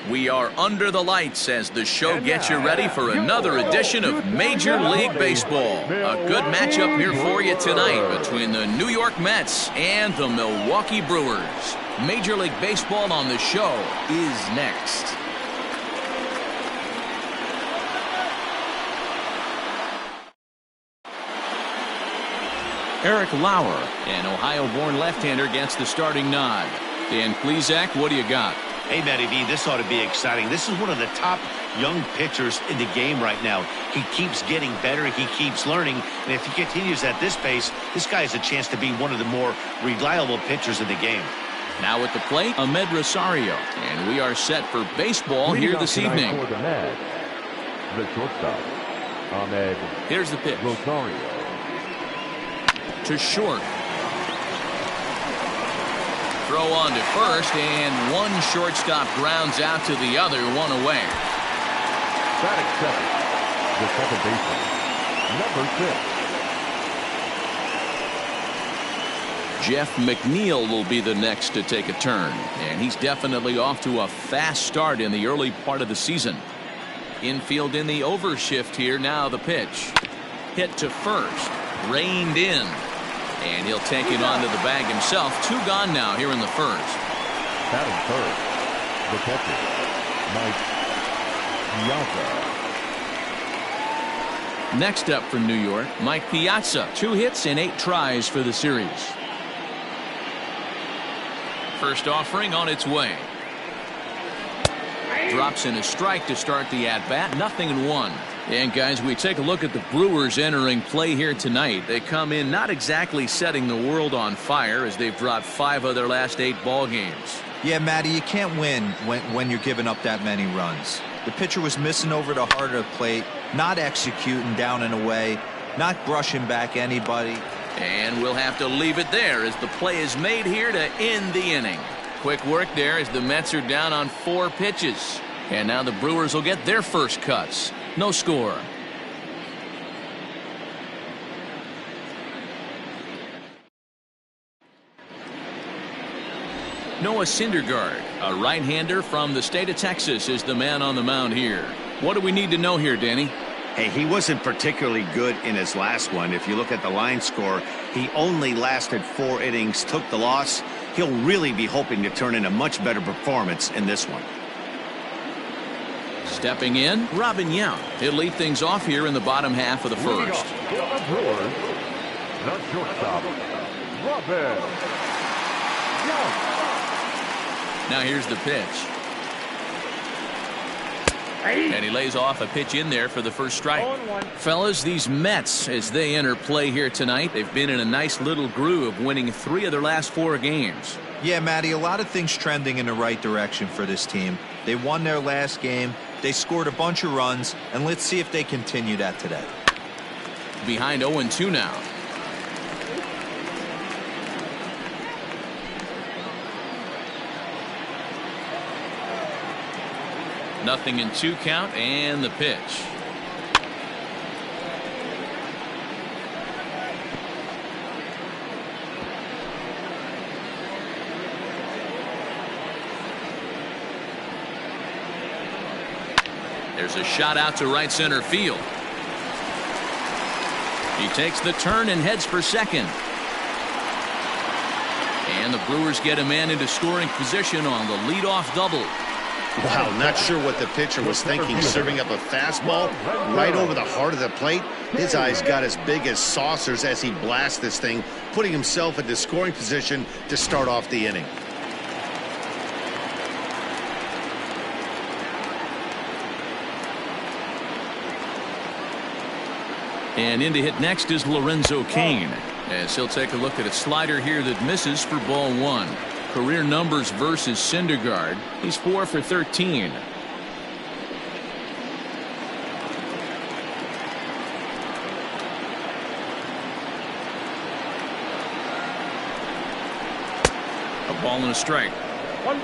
We are under the lights as the show gets you ready for another edition of Major League Baseball. A good matchup here for you tonight between the New York Mets and the Milwaukee Brewers. Major League Baseball on the show is next. Eric Lauer, an Ohio-born left-hander, gets the starting nod. Dan Plesac, what do you got? Hey, Matty V, this ought to be exciting. This is one of the top young pitchers in the game right now. He keeps getting better. He keeps learning. And if he continues at this pace, this guy has a chance to be one of the more reliable pitchers in the game. Now at the plate, Ahmed Rosario. And we are set for baseball here this evening. For the Mets, the shortstop, Ahmed. Here's the pitch. Rosario. To short. Throw on to first, and one shortstop grounds out to the other, one away. Batting second, the second baseman, number 6. Jeff McNeil will be the next to take a turn, and he's definitely off to a fast start in the early part of the season. Infield in the overshift here. Now the pitch. Hit to first. Reined in. And he'll take it onto the bag himself. 2 gone now here in the first. Batting third, the catcher, Mike Piazza. Next up for New York, Mike Piazza. 2 hits and 8 tries for the series. First offering on its way. Drops in a strike to start the at-bat. 0-1. And guys, we take a look at the Brewers entering play here tonight. They come in not exactly setting the world on fire as they've dropped 5 of their last 8 ball games. Yeah, Matty, you can't win when you're giving up that many runs. The pitcher was missing over the heart of the plate, not executing down and away, not brushing back anybody. And we'll have to leave it there as the play is made here to end the inning. Quick work there as the Mets are down on 4 pitches. And now the Brewers will get their first cuts. No score. Noah Syndergaard, a right-hander from the state of Texas, is the man on the mound here. What do we need to know here, Danny? Hey, he wasn't particularly good in his last one. If you look at the line score, he only lasted 4 innings, took the loss. He'll really be hoping to turn in a much better performance in this one. Stepping in, Robin Yount. He'll lead things off here in the bottom half of the first. The Brewers, the shortstop, Robin Yount. Now here's the pitch. And he lays off a pitch in there for the first strike. Fellas, these Mets, as they enter play here tonight, they've been in a nice little groove, winning 3 of their last 4 games. Yeah, Matty, a lot of things trending in the right direction for this team. They won their last game. They scored a bunch of runs, and let's see if they continue that today. Behind 0-2 now. Nothing in 2 count, and the pitch. There's a shot out to right center field. He takes the turn and heads for second. And the Brewers get a man into scoring position on the leadoff double. Wow, not sure what the pitcher was thinking, serving up a fastball right over the heart of the plate. His eyes got as big as saucers as he blasts this thing, putting himself into scoring position to start off the inning. And in to hit next is Lorenzo Cain, as he'll take a look at a slider here that misses for ball 1. Career numbers versus Syndergaard. He's 4 for 13. A ball and a strike.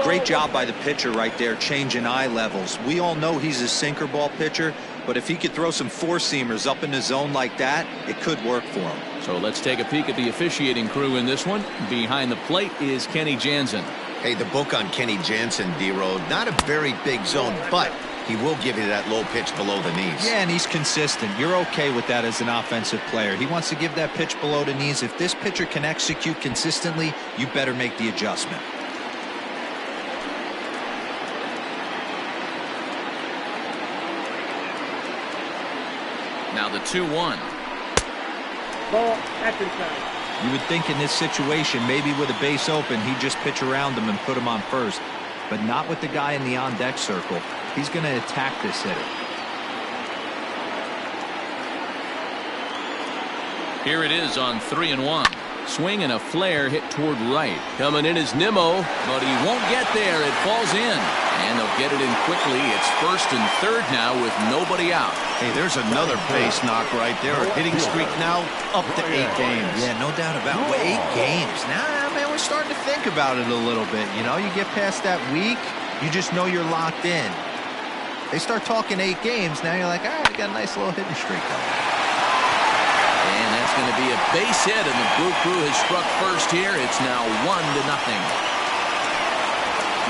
Great job by the pitcher right there, changing eye levels. We all know he's a sinker ball pitcher, but if he could throw some 4-seamers up in the zone like that, it could work for him. So let's take a peek at the officiating crew in this one. Behind the plate is Kenny Jansen. Hey, the book on Kenny Jansen, D-Road, not a very big zone, but he will give you that low pitch below the knees. Yeah, and he's consistent. You're okay with that as an offensive player. He wants to give that pitch below the knees. If this pitcher can execute consistently, you better make the adjustment. Now the 2-1. Ball, action time. You would think in this situation, maybe with a base open, he'd just pitch around him and put him on first. But not with the guy in the on-deck circle. He's going to attack this hitter. Here it is on 3-1. Swing and a flare hit toward right. Coming in is Nimmo, but he won't get there. It falls in. And they'll get it in quickly. It's first and third now with nobody out. Hey, there's another base knock right there. A hitting streak now up to 8 games. Yeah, no doubt about it. 8 games. Now, man, we're starting to think about it a little bit. You know, you get past that week, you just know you're locked in. They start talking 8 games, now you're like, all right, I got a nice little hitting streak going. And that's going to be a base hit, and the Brew Crew has struck first here. It's now 1-0.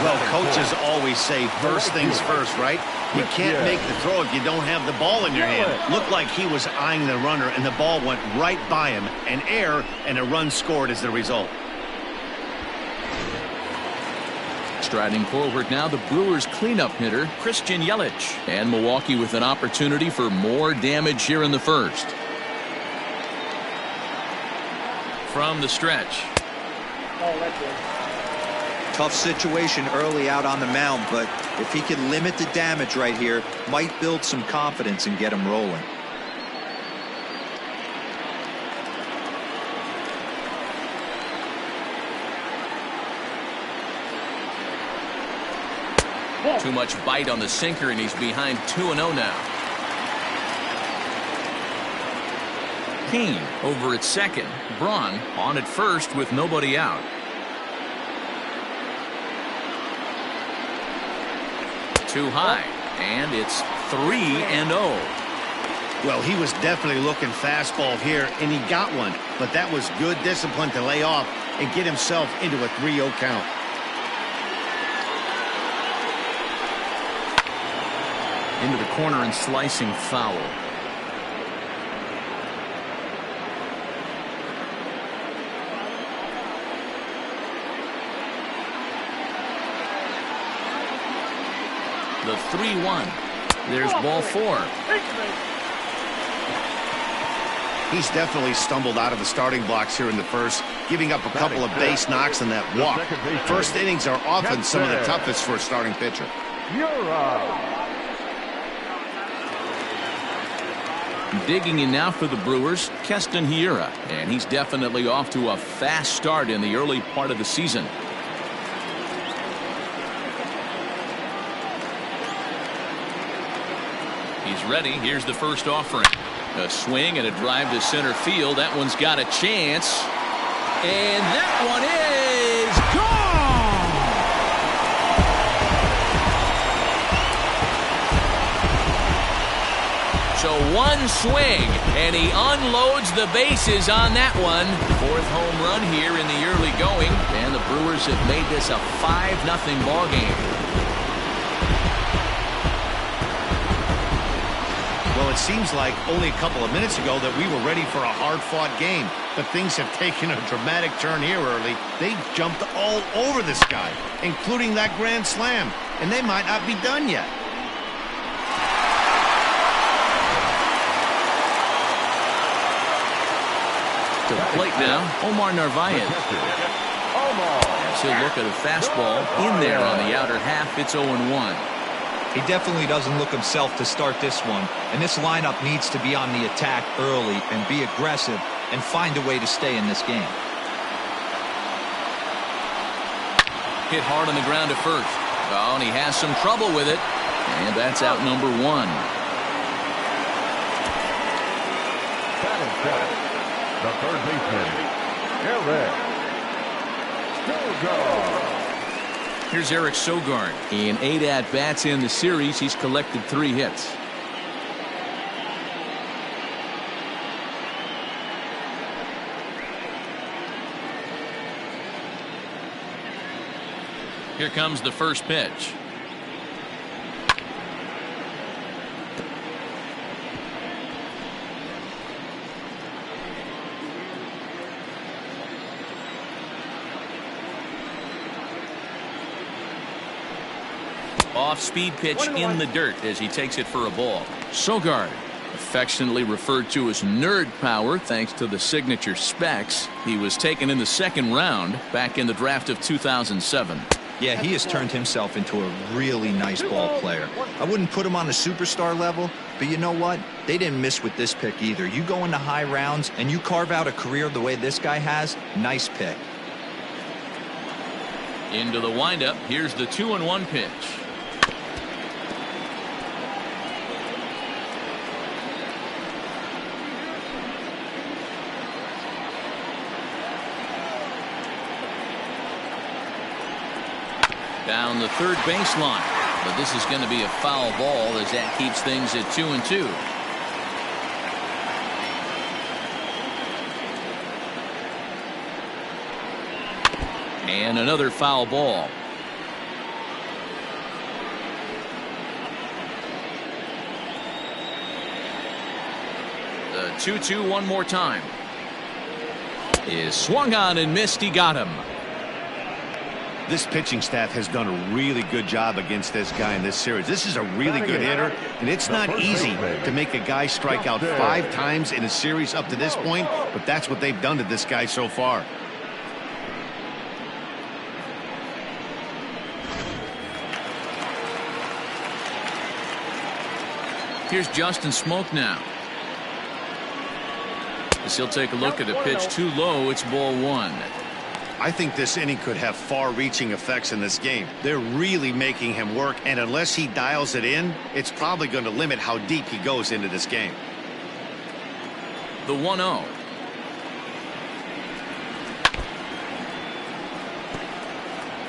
Well, coaches always say first things first, right? You can't make the throw if you don't have the ball in your hand. Looked like he was eyeing the runner, and the ball went right by him. An error, and a run scored as the result. Striding forward now, the Brewers cleanup hitter, Christian Yelich. And Milwaukee with an opportunity for more damage here in the first. From the stretch. Oh, that's it. Tough situation early out on the mound, but if he can limit the damage right here, might build some confidence and get him rolling. Too much bite on the sinker, and he's behind 2-0 now. Kane over at second. Braun on at first with nobody out. Too high, and it's 3-0. Well, he was definitely looking fastball here, and he got one. But that was good discipline to lay off and get himself into a 3-0 count. Into the corner and slicing foul. The 3-1. There's ball 4. He's definitely stumbled out of the starting blocks here in the first, giving up a couple of base knocks and that walk. First innings are often some of the toughest for a starting pitcher. Digging in now for the Brewers, Keston Hiura, and he's definitely off to a fast start in the early part of the season. He's ready. Here's the first offering. A swing and a drive to center field. That one's got a chance. And that one is gone! So one swing, and he unloads the bases on that one. 4th home run here in the early going, and the Brewers have made this a 5-0 ball game. Well, it seems like only a couple of minutes ago that we were ready for a hard-fought game. But things have taken a dramatic turn here early. They jumped all over this guy, including that grand slam. And they might not be done yet. To the plate now, Omar Narvaez. As he'll look at a fastball in there on the outer half. It's 0-1. He definitely doesn't look himself to start this one, and this lineup needs to be on the attack early and be aggressive and find a way to stay in this game. Hit hard on the ground to first. Oh, and he has some trouble with it, and that's out number 1. Batting seventh, the third baseman, Eric Stilgar. Here's Eric Sogard. In 8 at-bats in the series, he's collected 3 hits. Here comes the first pitch. Off-speed pitch in the dirt as he takes it for a ball. Sogard, affectionately referred to as nerd power thanks to the signature specs. He was taken in the second round back in the draft of 2007. Yeah, he has turned himself into a really nice ball player. I wouldn't put him on a superstar level, but you know what? They didn't miss with this pick either. You go into high rounds and you carve out a career the way this guy has, nice pick. Into the windup. Here's the 2-1 pitch. Down the third baseline, but this is going to be a foul ball as that keeps things at 2-2. And another foul ball. The 2-2 one more time. Is swung on and missed. He got him. This pitching staff has done a really good job against this guy in this series. This is a really good hitter, and it's not easy to make a guy strike out 5 times in a series up to this point, but that's what they've done to this guy so far. Here's Justin Smoke now. As he'll take a look at a pitch too low, it's ball 1. I think this inning could have far-reaching effects in this game. They're really making him work, and unless he dials it in, it's probably going to limit how deep he goes into this game. The 1-0.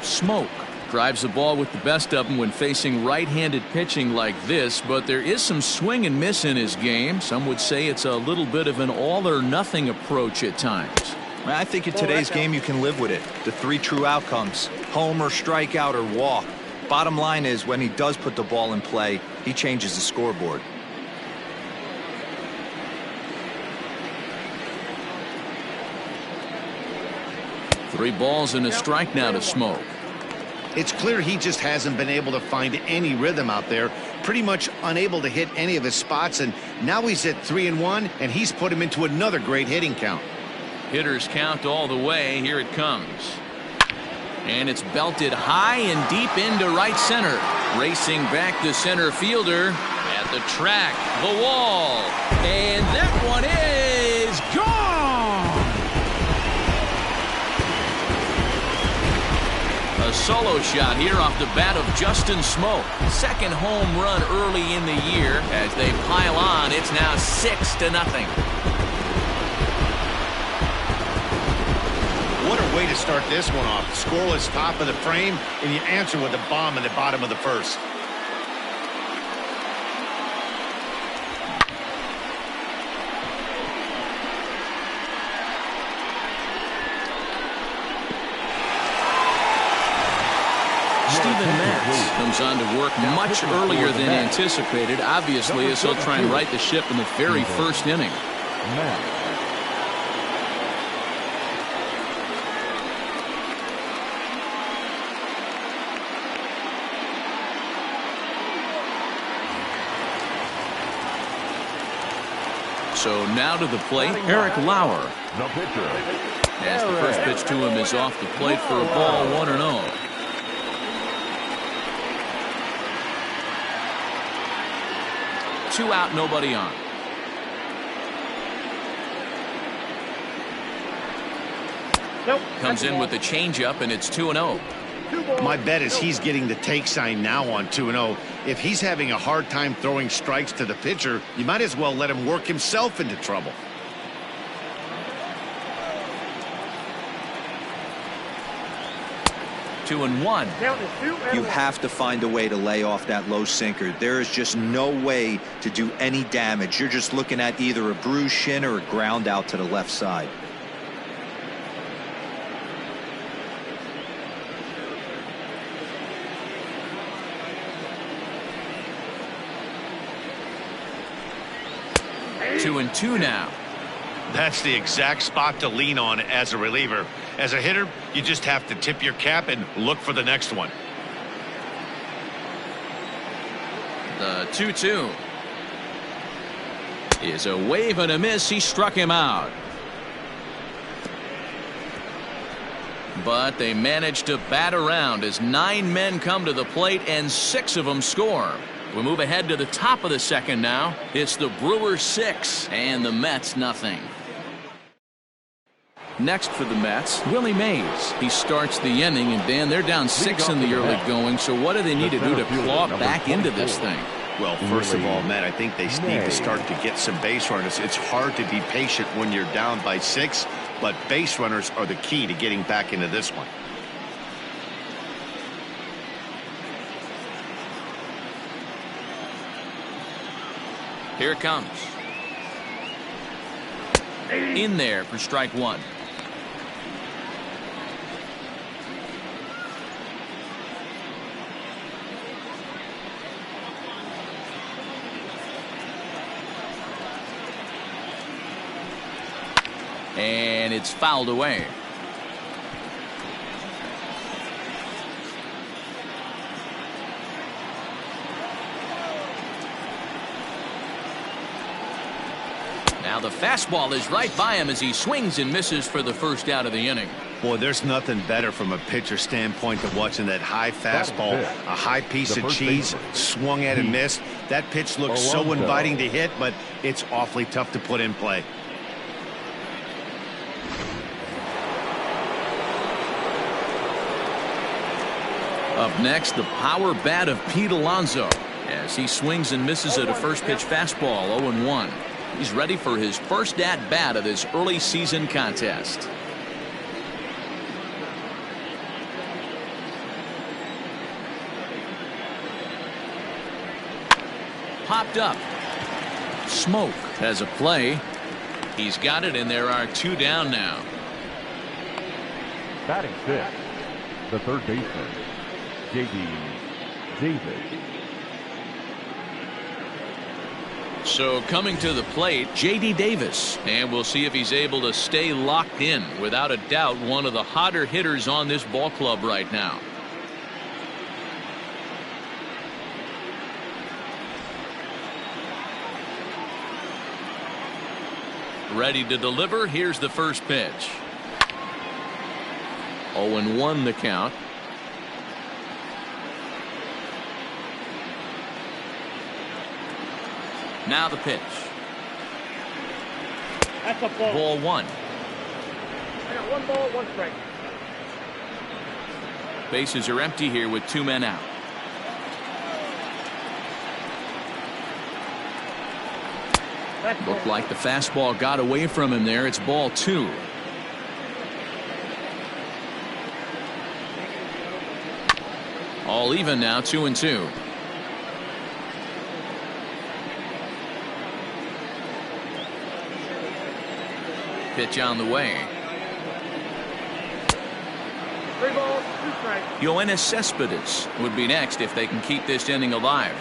Smoke drives the ball with the best of them when facing right-handed pitching like this, but there is some swing and miss in his game. Some would say it's a little bit of an all-or-nothing approach at times. I think in today's game you can live with it. The 3 true outcomes: homer, strikeout, or walk. Bottom line is, when he does put the ball in play, he changes the scoreboard. Three balls and a strike now to Smoke. It's clear he just hasn't been able to find any rhythm out there. Pretty much unable to hit any of his spots, and now he's at 3-1, and he's put him into another great hitting count. Hitters count all the way. Here it comes. And it's belted high and deep into right center. Racing back the center fielder at the track, the wall. And that one is gone. A solo shot here off the bat of Justin Smoke. Second home run early in the year. As they pile on, it's now 6-0. What a way to start this one off. Scoreless top of the frame, and you answer with a bomb in the bottom of the first. Steven Matz comes on to work much earlier than anticipated, obviously, as he'll try and right the ship in the very first inning. So now to the plate, Eric Lauer. The pitcher. As the first pitch to him is off the plate for a ball, 1-0. Two out, nobody on. Comes in with the changeup, and it's 2-0. My bet is he's getting the take sign now on 2-0. If he's having a hard time throwing strikes to the pitcher, you might as well let him work himself into trouble. Two and one. You have to find a way to lay off that low sinker. There is just no way to do any damage. You're just looking at either a bruised shin or a ground out to the left side. 2-2 now. That's the exact spot to lean on as a reliever. As a hitter, you just have to tip your cap and look for the next one. The 2-2 is a wave and a miss. He struck him out. But they managed to bat around as 9 men come to the plate and 6 of them score. We move ahead to the top of the second now. It's the Brewers 6 and the Mets nothing. Next for the Mets, Willie Mays. He starts the inning, and Dan, they're down 6 in the early going. So what do they need to do to claw back into this thing? Well, first of all, Matt, I think they need to start to get some base runners. It's hard to be patient when you're down by 6, but base runners are the key to getting back into this one. Here it comes. In there for strike 1. And it's fouled away. Now the fastball is right by him as he swings and misses for the first out of the inning. Boy, there's nothing better from a pitcher standpoint than watching that high fastball, a high piece of cheese, swung at and missed. That pitch looks so inviting to hit, but it's awfully tough to put in play. Up next, the power bat of Pete Alonso as he swings and misses at a first pitch fastball. 0-1. He's ready for his first at bat of this early season contest. Popped up. Smoke has a play. He's got it, and there are 2 down now. Batting 6, the third baseman, J.D. Davis. So coming to the plate, J.D. Davis, and we'll see if he's able to stay locked in. Without a doubt, one of the hotter hitters on this ball club right now. Ready to deliver. Here's the first pitch. 0-1 the count. Now the pitch. That's a ball. Ball 1. I got 1 ball, 1 strike. Bases are empty here with 2 men out. Looked like the fastball got away from him there. It's ball 2. All even now, 2-2. Pitch on the way. 3 balls, 2 strikes. Yoenis Cespedes would be next if they can keep this inning alive.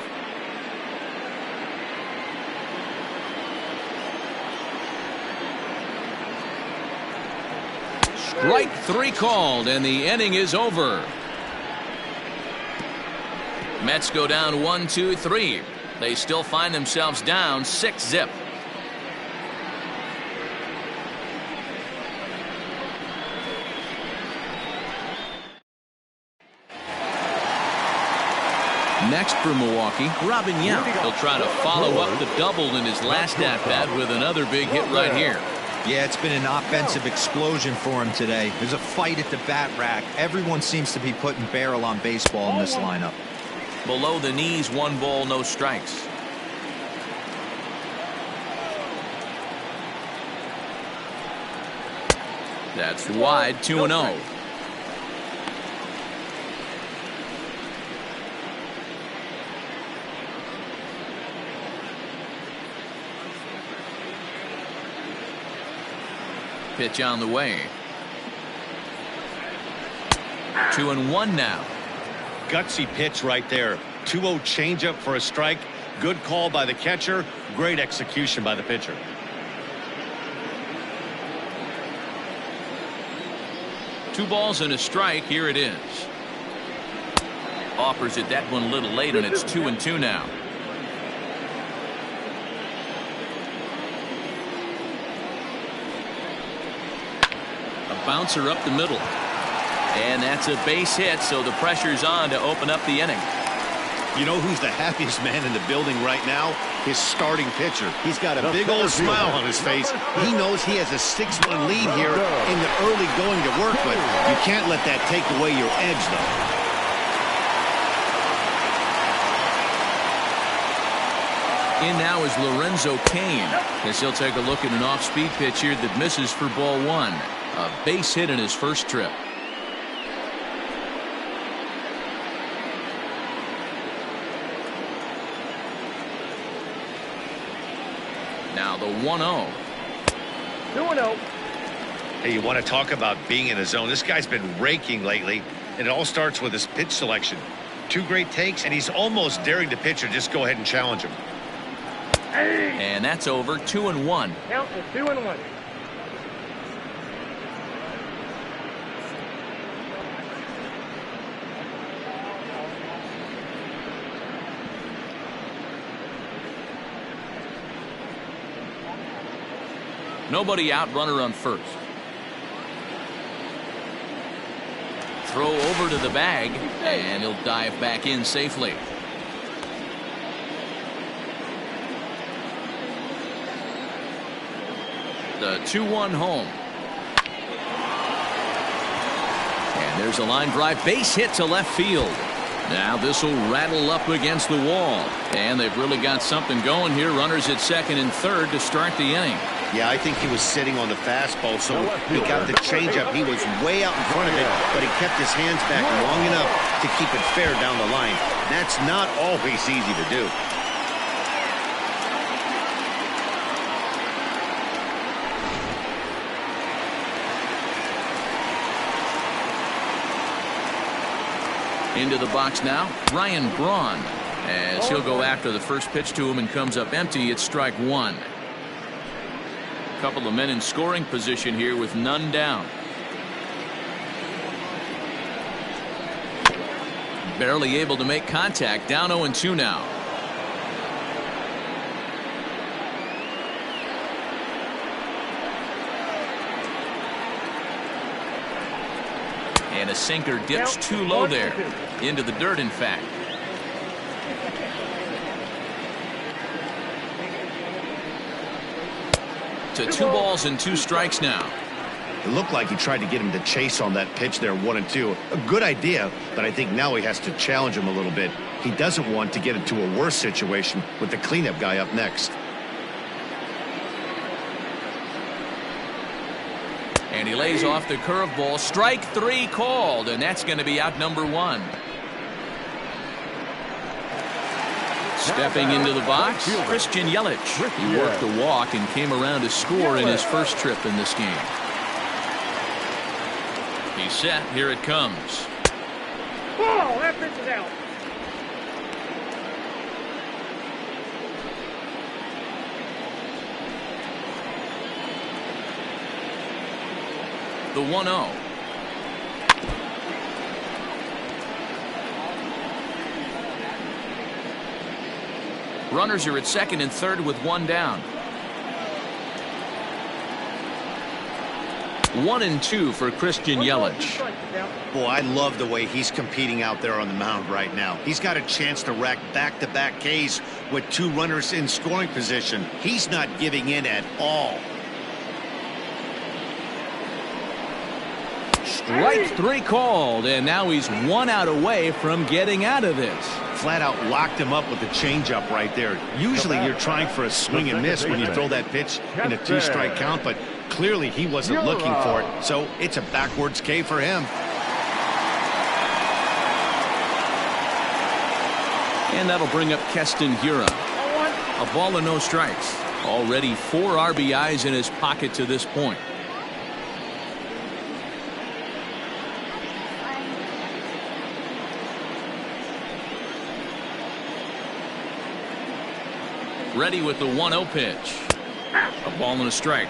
Strike 3 called, and the inning is over. Mets go down 1-2-3. They still find themselves down 6-0. Next for Milwaukee, Robin Yount. He'll try to follow up the double in his last at-bat with another big hit right here. Yeah, it's been an offensive explosion for him today. There's a fight at the bat rack. Everyone seems to be putting barrel on baseball in this lineup. Below the knees, 1 ball, no strikes. That's wide, 2-0. Pitch on the way. 2-1 now. Gutsy pitch right there. 2-0 changeup for a strike. Good call by the catcher. Great execution by the pitcher. 2 balls and a strike. Here it is. Offers it that one a little late, and it's 2-2 now. A bouncer up the middle. And that's a base hit, so the pressure's on to open up the inning. You know who's the happiest man in the building right now? His starting pitcher. He's got a big old smile on his face. He knows he has a 6-1 lead here in the early going to work, but you can't let that take away your edge, though. In now is Lorenzo Cain, as he'll take a look at an off-speed pitch here that misses for ball 1. A base hit in his first trip. Now the 1-0. 2-0. Hey, you want to talk about being in the zone? This guy's been raking lately, and it all starts with his pitch selection. 2 great takes, and he's almost daring the pitcher just go ahead and challenge him. And that's over. 2-1. Count is 2-1. Nobody out, runner on first. Throw over to the bag, and he'll dive back in safely. The 2-1 home. And there's a line drive base hit to left field. Now this will rattle up against the wall. And they've really got something going here. Runners at second and third to start the inning. Yeah, I think he was sitting on the fastball, so he got the changeup. He was way out in front of it, but he kept his hands back long enough to keep it fair down the line. That's not always easy to do. Into the box now, Ryan Braun, as he'll go after the first pitch to him and comes up empty. It's strike 1. Couple of men in scoring position here with none down. Barely able to make contact. Down 0-2 now. And a sinker dips too low there. Into the dirt, in fact. To 2 balls and 2 strikes now. It looked like he tried to get him to chase on that pitch there, 1-2. A good idea, but I think now he has to challenge him a little bit. He doesn't want to get into a worse situation with the cleanup guy up next. And he lays off the curveball. Strike 3 called, and that's going to be out number 1. Stepping into the box, Christian Yelich. He worked the walk and came around to score in his first trip in this game. He's set. Here it comes. Ball. That pitch is out. The 1-0. Runners are at second and third with 1 down. 1-2 for Christian Yelich. Boy, I love the way he's competing out there on the mound right now. He's got a chance to rack back-to-back Ks with 2 runners in scoring position. He's not giving in at all. Strike 3 called, and now he's 1 out away from getting out of this. Flat out locked him up with the changeup right there. Usually you're trying for a swing and miss when you throw that pitch in a 2-strike count, but clearly he wasn't looking for it, so it's a backwards K for him. And that'll bring up Keston Hiura. A ball and no strikes. Already 4 RBIs in his pocket to this point. Ready with the 1-0 pitch. A ball and a strike.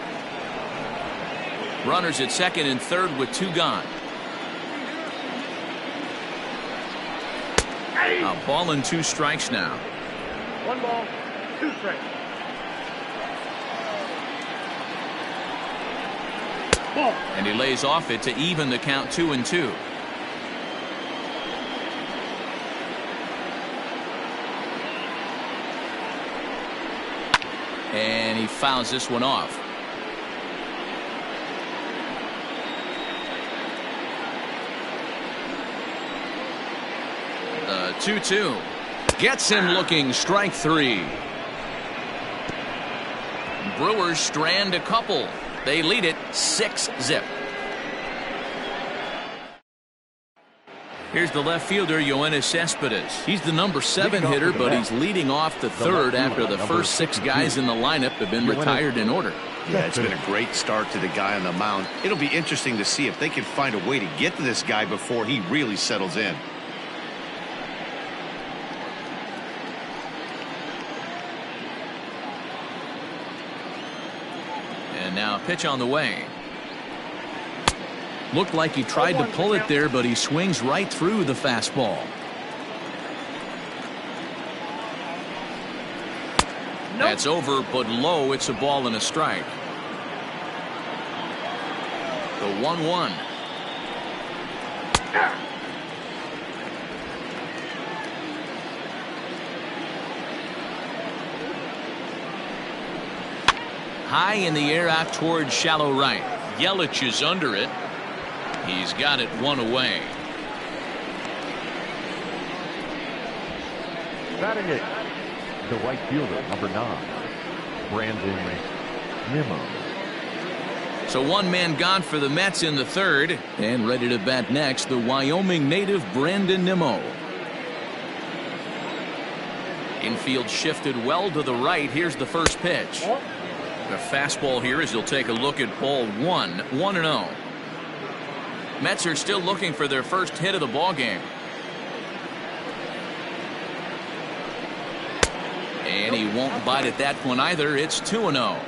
Runners at second and third with 2 gone. A ball and 2 strikes now. 1 ball, 2 strikes. Ball. And he lays off it to even the count 2-2. And he fouls this one off. The 2-2 gets him looking. Strike 3. Brewers strand a couple. They lead it 6-0. Here's the left fielder, Yoenis Cespedes. He's the number 7 hitter, but he's leading off the third after the first 6 guys in the lineup have been retired in order. Yeah, it's been a great start to the guy on the mound. It'll be interesting to see if they can find a way to get to this guy before he really settles in. And now a pitch on the way. Looked like he tried to pull it there, but he swings right through the fastball. Nope. That's over, but low. It's a ball and a strike. The 1-1. High in the air out towards shallow right. Yelich is under it. He's got it 1 away. Batting it, the right fielder, number 9, Brandon Nimmo. So 1 man gone for the Mets in the third, and ready to bat next, the Wyoming native Brandon Nimmo. Infield shifted well to the right. Here's the first pitch. The fastball here as he'll take a look at ball 1, 1-0. Mets are still looking for their first hit of the ball game. And he won't bite at that one either. It's 2-0.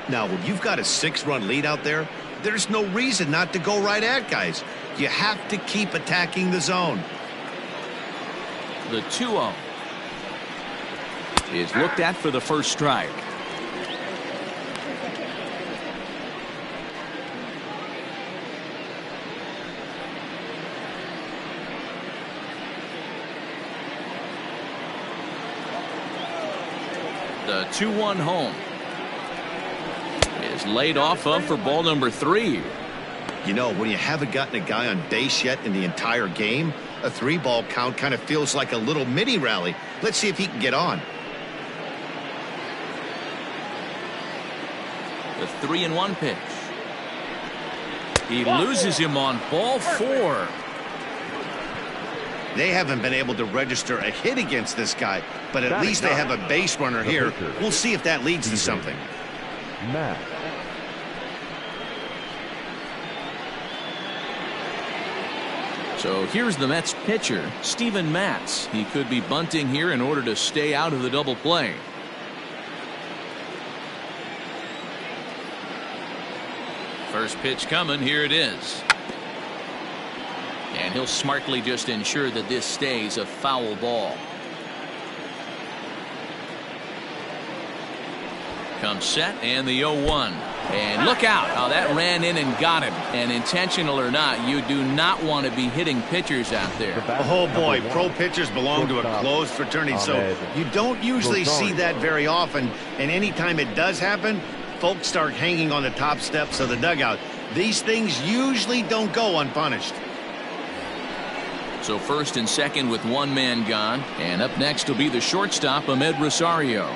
Now, when you've got a 6-run lead out there, there's no reason not to go right at guys. You have to keep attacking the zone. The 2-0 is looked at for the first strike. The 2-1 home is laid off of for ball number 3. You know, when you haven't gotten a guy on base yet in the entire game, a 3-ball count kind of feels like a little mini rally. Let's see if he can get on. The 3-1 pitch. He loses him on ball 4. They haven't been able to register a hit against this guy, but at least they have a base runner here. We'll see if that leads to something. Matt. So here's the Mets pitcher, Steven Matz. He could be bunting here in order to stay out of the double play. First pitch coming. Here it is. And he'll smartly just ensure that this stays a foul ball. Comes set and the 0-1. And look out how that ran in and got him. And intentional or not, you do not want to be hitting pitchers out there. Oh boy, pro pitchers belong to a closed fraternity, so you don't usually see that very often. And anytime it does happen, folks start hanging on the top steps of the dugout. These things usually don't go unpunished. So first and second with 1 man gone. And up next will be the shortstop, Ahmed Rosario.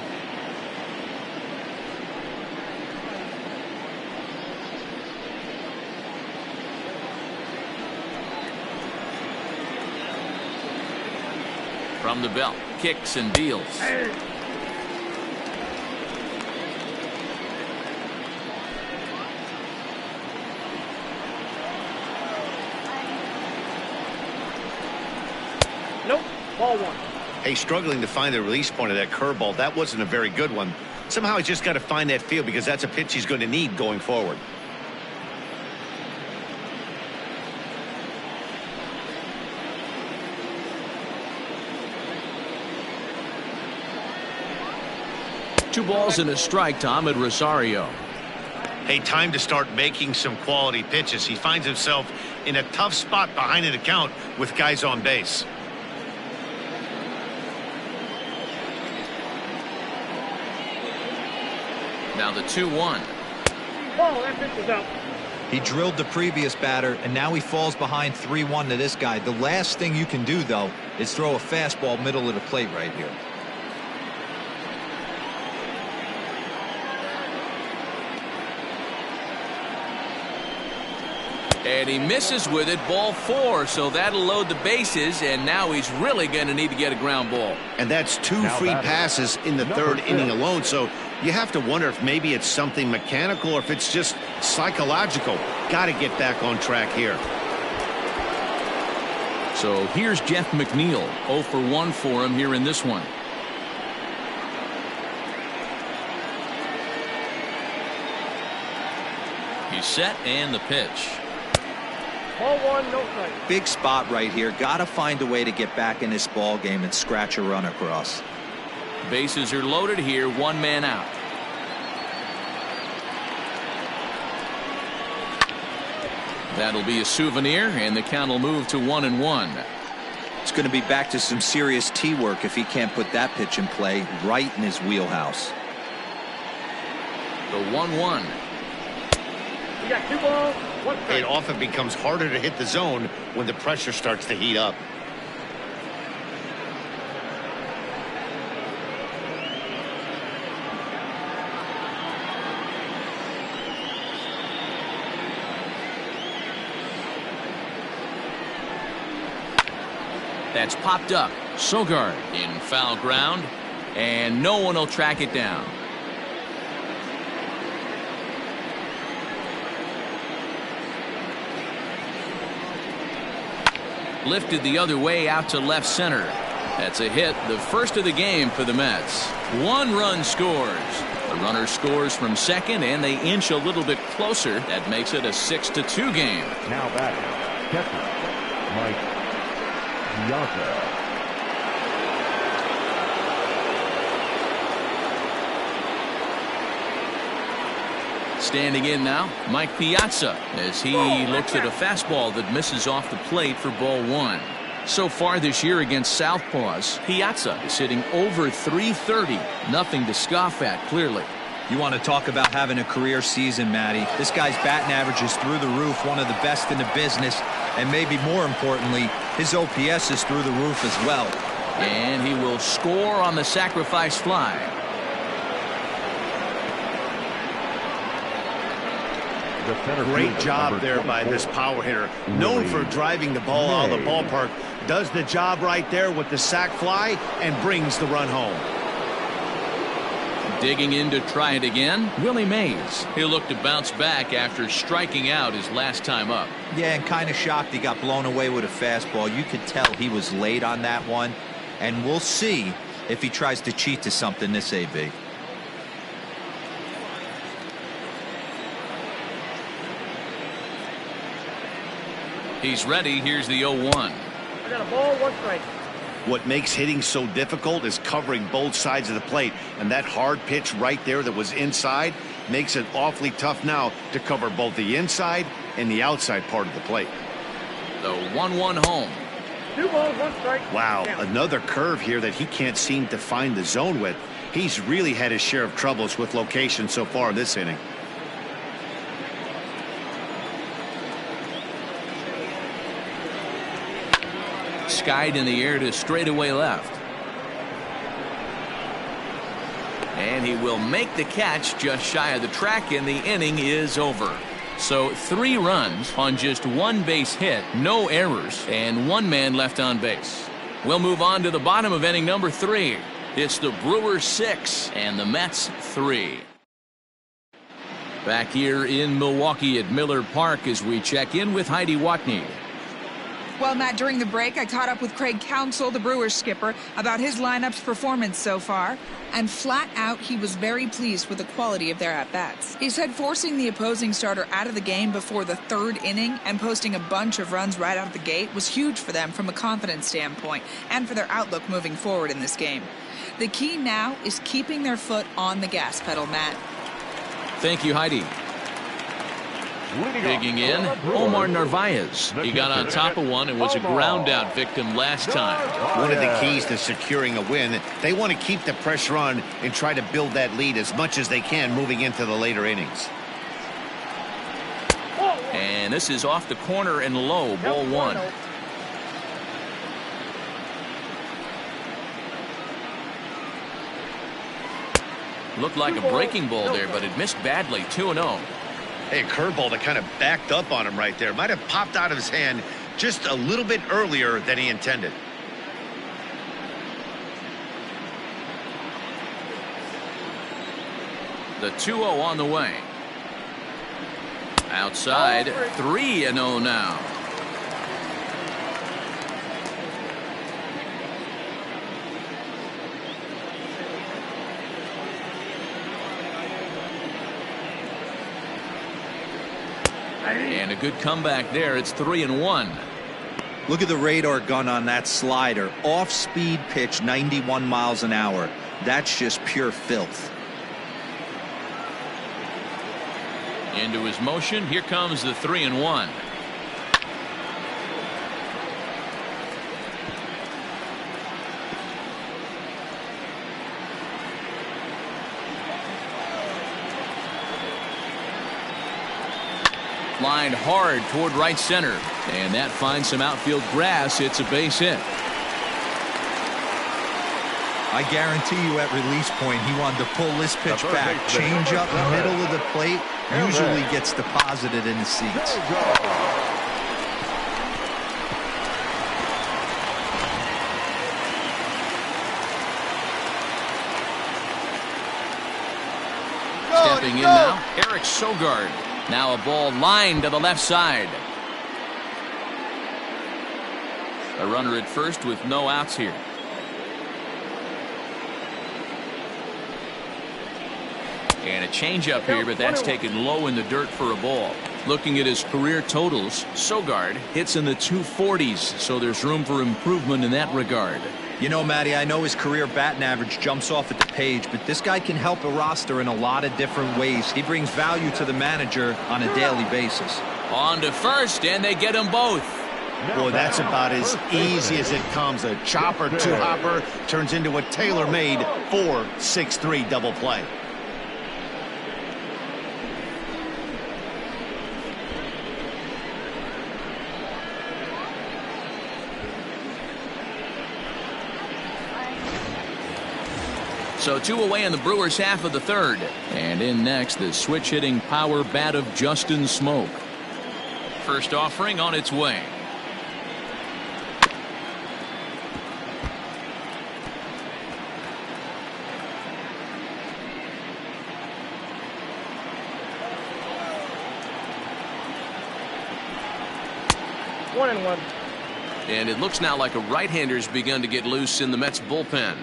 From the belt, kicks and deals. Nope. Ball 1. Hey, struggling to find the release point of that curveball. That wasn't a very good one. Somehow he's just got to find that feel because that's a pitch he's going to need going forward. 2 balls and a strike to Ahmed Rosario. Hey, time to start making some quality pitches. He finds himself in a tough spot behind an account with guys on base. Now the 2-1. Ball, that pitch is out. He drilled the previous batter, and now he falls behind 3-1 to this guy. The last thing you can do, though, is throw a fastball middle of the plate right here. And he misses with it, ball 4, so that'll load the bases, and now he's really going to need to get a ground ball. And that's 2 Now free batting, passes in the number 3rd inning 6. alone, so you have to wonder if maybe it's something mechanical or if it's just psychological. Got to get back on track here. So here's Jeff McNeil, 0 for 1 for him here in this one. He's set, and the pitch. Ball 1, no strike. Big spot right here. Got to find a way to get back in this ball game and scratch a run across. Bases are loaded here, 1 man out. That'll be a souvenir, and the count will move to 1-1. It's going to be back to some serious tee work if he can't put that pitch in play right in his wheelhouse. The 1-1. We got 2 balls, 1 strike. It often becomes harder to hit the zone when the pressure starts to heat up. That's popped up. Sogard in foul ground, and no one will track it down. Lifted the other way out to left center. That's a hit, the first of the game for the Mets. 1 run scores. The runner scores from second, and they inch a little bit closer. That makes it a 6-2 game. Now batting, catcher, Mike Piazza. Standing in now, Mike Piazza, as he looks at a fastball that misses off the plate for ball 1. So far this year against Southpaws, Piazza is hitting over .330. Nothing to scoff at, clearly. You want to talk about having a career season, Matty. This guy's batting average is through the roof, one of the best in the business, and maybe more importantly, his OPS is through the roof as well. And he will score on the sacrifice fly. Great job there by this power hitter. Known for driving the ball out of the ballpark. Does the job right there with the sac fly and brings the run home. Digging in to try it again, Willie Mays. He'll look to bounce back after striking out his last time up. Yeah, and kind of shocked he got blown away with a fastball. You could tell he was late on that one, and we'll see if he tries to cheat to something this AB. He's ready. Here's the 0-1. I got a ball, 1 strike. What makes hitting so difficult is covering both sides of the plate, and that hard pitch right there that was inside makes it awfully tough now to cover both the inside and the outside part of the plate. The 1-1 home. 2 balls, 1 strike. Wow, Down. another curve here that he can't seem to find the zone with. He's really had his share of troubles with location so far in this inning. Skied in the air to straightaway left. And he will make the catch just shy of the track, and the inning is over. So 3 runs on just 1 base hit, no errors, and 1 man left on base. We'll move on to the bottom of inning number 3. It's the Brewers 6 and the Mets 3. Back here in Milwaukee at Miller Park as we check in with Heidi Watney. Well, Matt, during the break, I caught up with Craig Counsell, the Brewers skipper, about his lineup's performance so far. And flat out, he was very pleased with the quality of their at-bats. He said forcing the opposing starter out of the game before the 3rd inning and posting a bunch of runs right out of the gate was huge for them from a confidence standpoint and for their outlook moving forward in this game. The key now is keeping their foot on the gas pedal, Matt. Thank you, Heidi. Digging in, Omar Narvaez. He got on top of one and was a ground out victim last time. One of the keys to securing a win, they want to keep the pressure on and try to build that lead as much as they can moving into the later innings. And this is off the corner and low, ball one. Looked like a breaking ball there, but it missed badly. 2-0. Hey, a curveball that kind of backed up on him right there. Might have popped out of his hand just a little bit earlier than he intended. The 2-0 on the way. Outside, 3-0 now. And a good comeback there. It's 3-1. Look at the radar gun on that slider. Off-speed pitch, 91 miles an hour. That's just pure filth. Into his motion. Here comes the 3-1. Lined hard toward right center, and that finds some outfield grass. It's a base hit. I guarantee you at release point he wanted to pull this pitch back. Change up middle of the plate usually gets deposited in the seats. Stepping in now, Eric Sogard. Now a ball lined to the left side. A runner at first with no outs here. And a changeup here, but that's taken low in the dirt for a ball. Looking at his career totals, Sogard hits in the 240s, so there's room for improvement in that regard. You know, Matty, I know his career batting average jumps off at the page, but this guy can help a roster in a lot of different ways. He brings value to the manager on a daily basis. On to first, and they get them both. Boy, that's about as easy as it comes. A chopper two-hopper turns into a tailor-made 4-6-3 double play. So 2 away in the Brewers half of the third. And in next, the switch-hitting power bat of Justin Smoke. First offering on its way. One and one. And it looks now like a right-hander's begun to get loose in the Mets bullpen.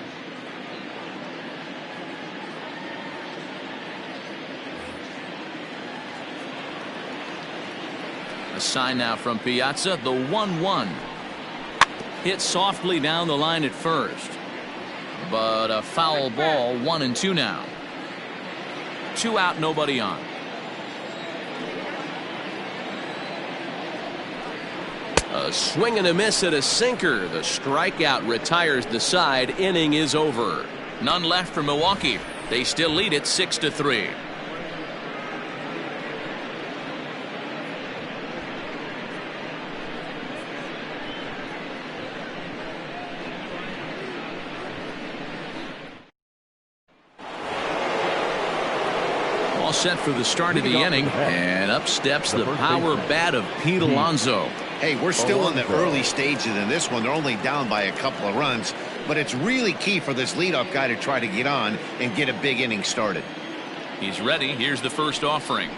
A sign now from Piazza, the 1-1. Hit softly down the line at first. But a foul ball, 1-2 now. 2 out, nobody on. A swing and a miss at a sinker. The strikeout retires the side. Inning is over. None left for Milwaukee. They still lead it 6-3. All set for the start of the inning, and up steps the power bat of Pete Alonso. Hey, we're still in the early stages in this one. They're only down by a couple of runs, but it's really key for this leadoff guy to try to get on and get a big inning started. He's ready. Here's the first offering.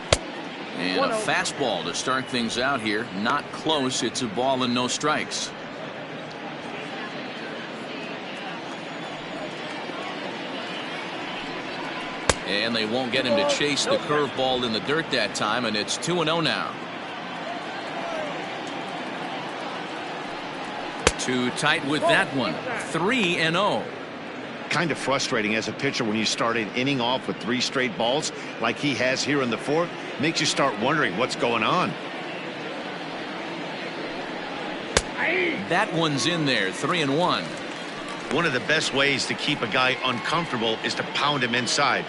And a fastball to start things out here. Not close. It's a ball and no strikes. And they won't get him to chase the curveball in the dirt that time, and it's 2-0 now. Too tight with that one. 3-0. Kind of frustrating as a pitcher when you start an inning off with 3 straight balls like he has here in the 4th. Makes you start wondering what's going on. That one's in there, 3-1. One of the best ways to keep a guy uncomfortable is to pound him inside.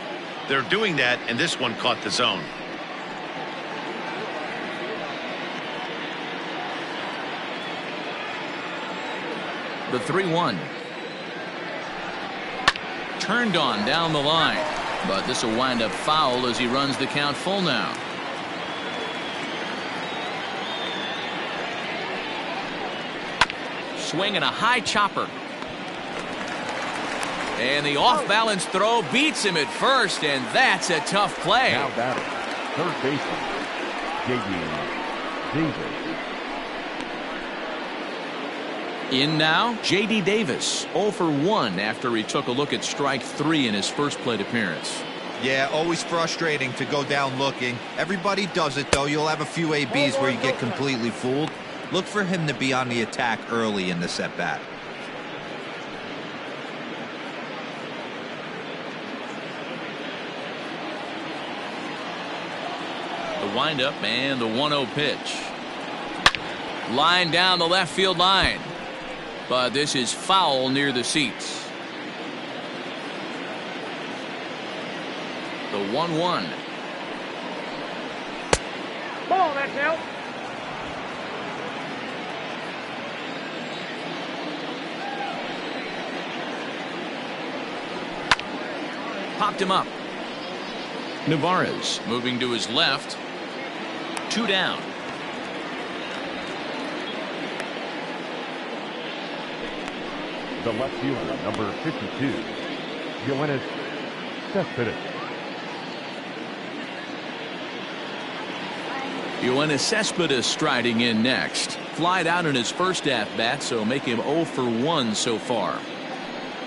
They're doing that, and this one caught the zone. The 3-1. Turned on down the line, but this will wind up foul as he runs the count full now. Swinging a high chopper. And the off-balance throw beats him at first, and that's a tough play. Now batting, third baseman, J.D. Davis. In now, J.D. Davis, 0 for 1 after he took a look at strike 3 in his first plate appearance. Yeah, always frustrating to go down looking. Everybody does it, though. You'll have a few ABs where you get completely fooled. Look for him to be on the attack early in this at-bat. The windup and the 1-0 pitch. Line down the left field line. But this is foul near the seats. The 1-1. Ball, that's out. Popped him up. Navarez moving to his left. 2 down. The left fielder, number 52, Yoenis Cespedes. Yoenis Cespedes striding in next. Flied out in his first at-bat, so make him 0 for 1 so far.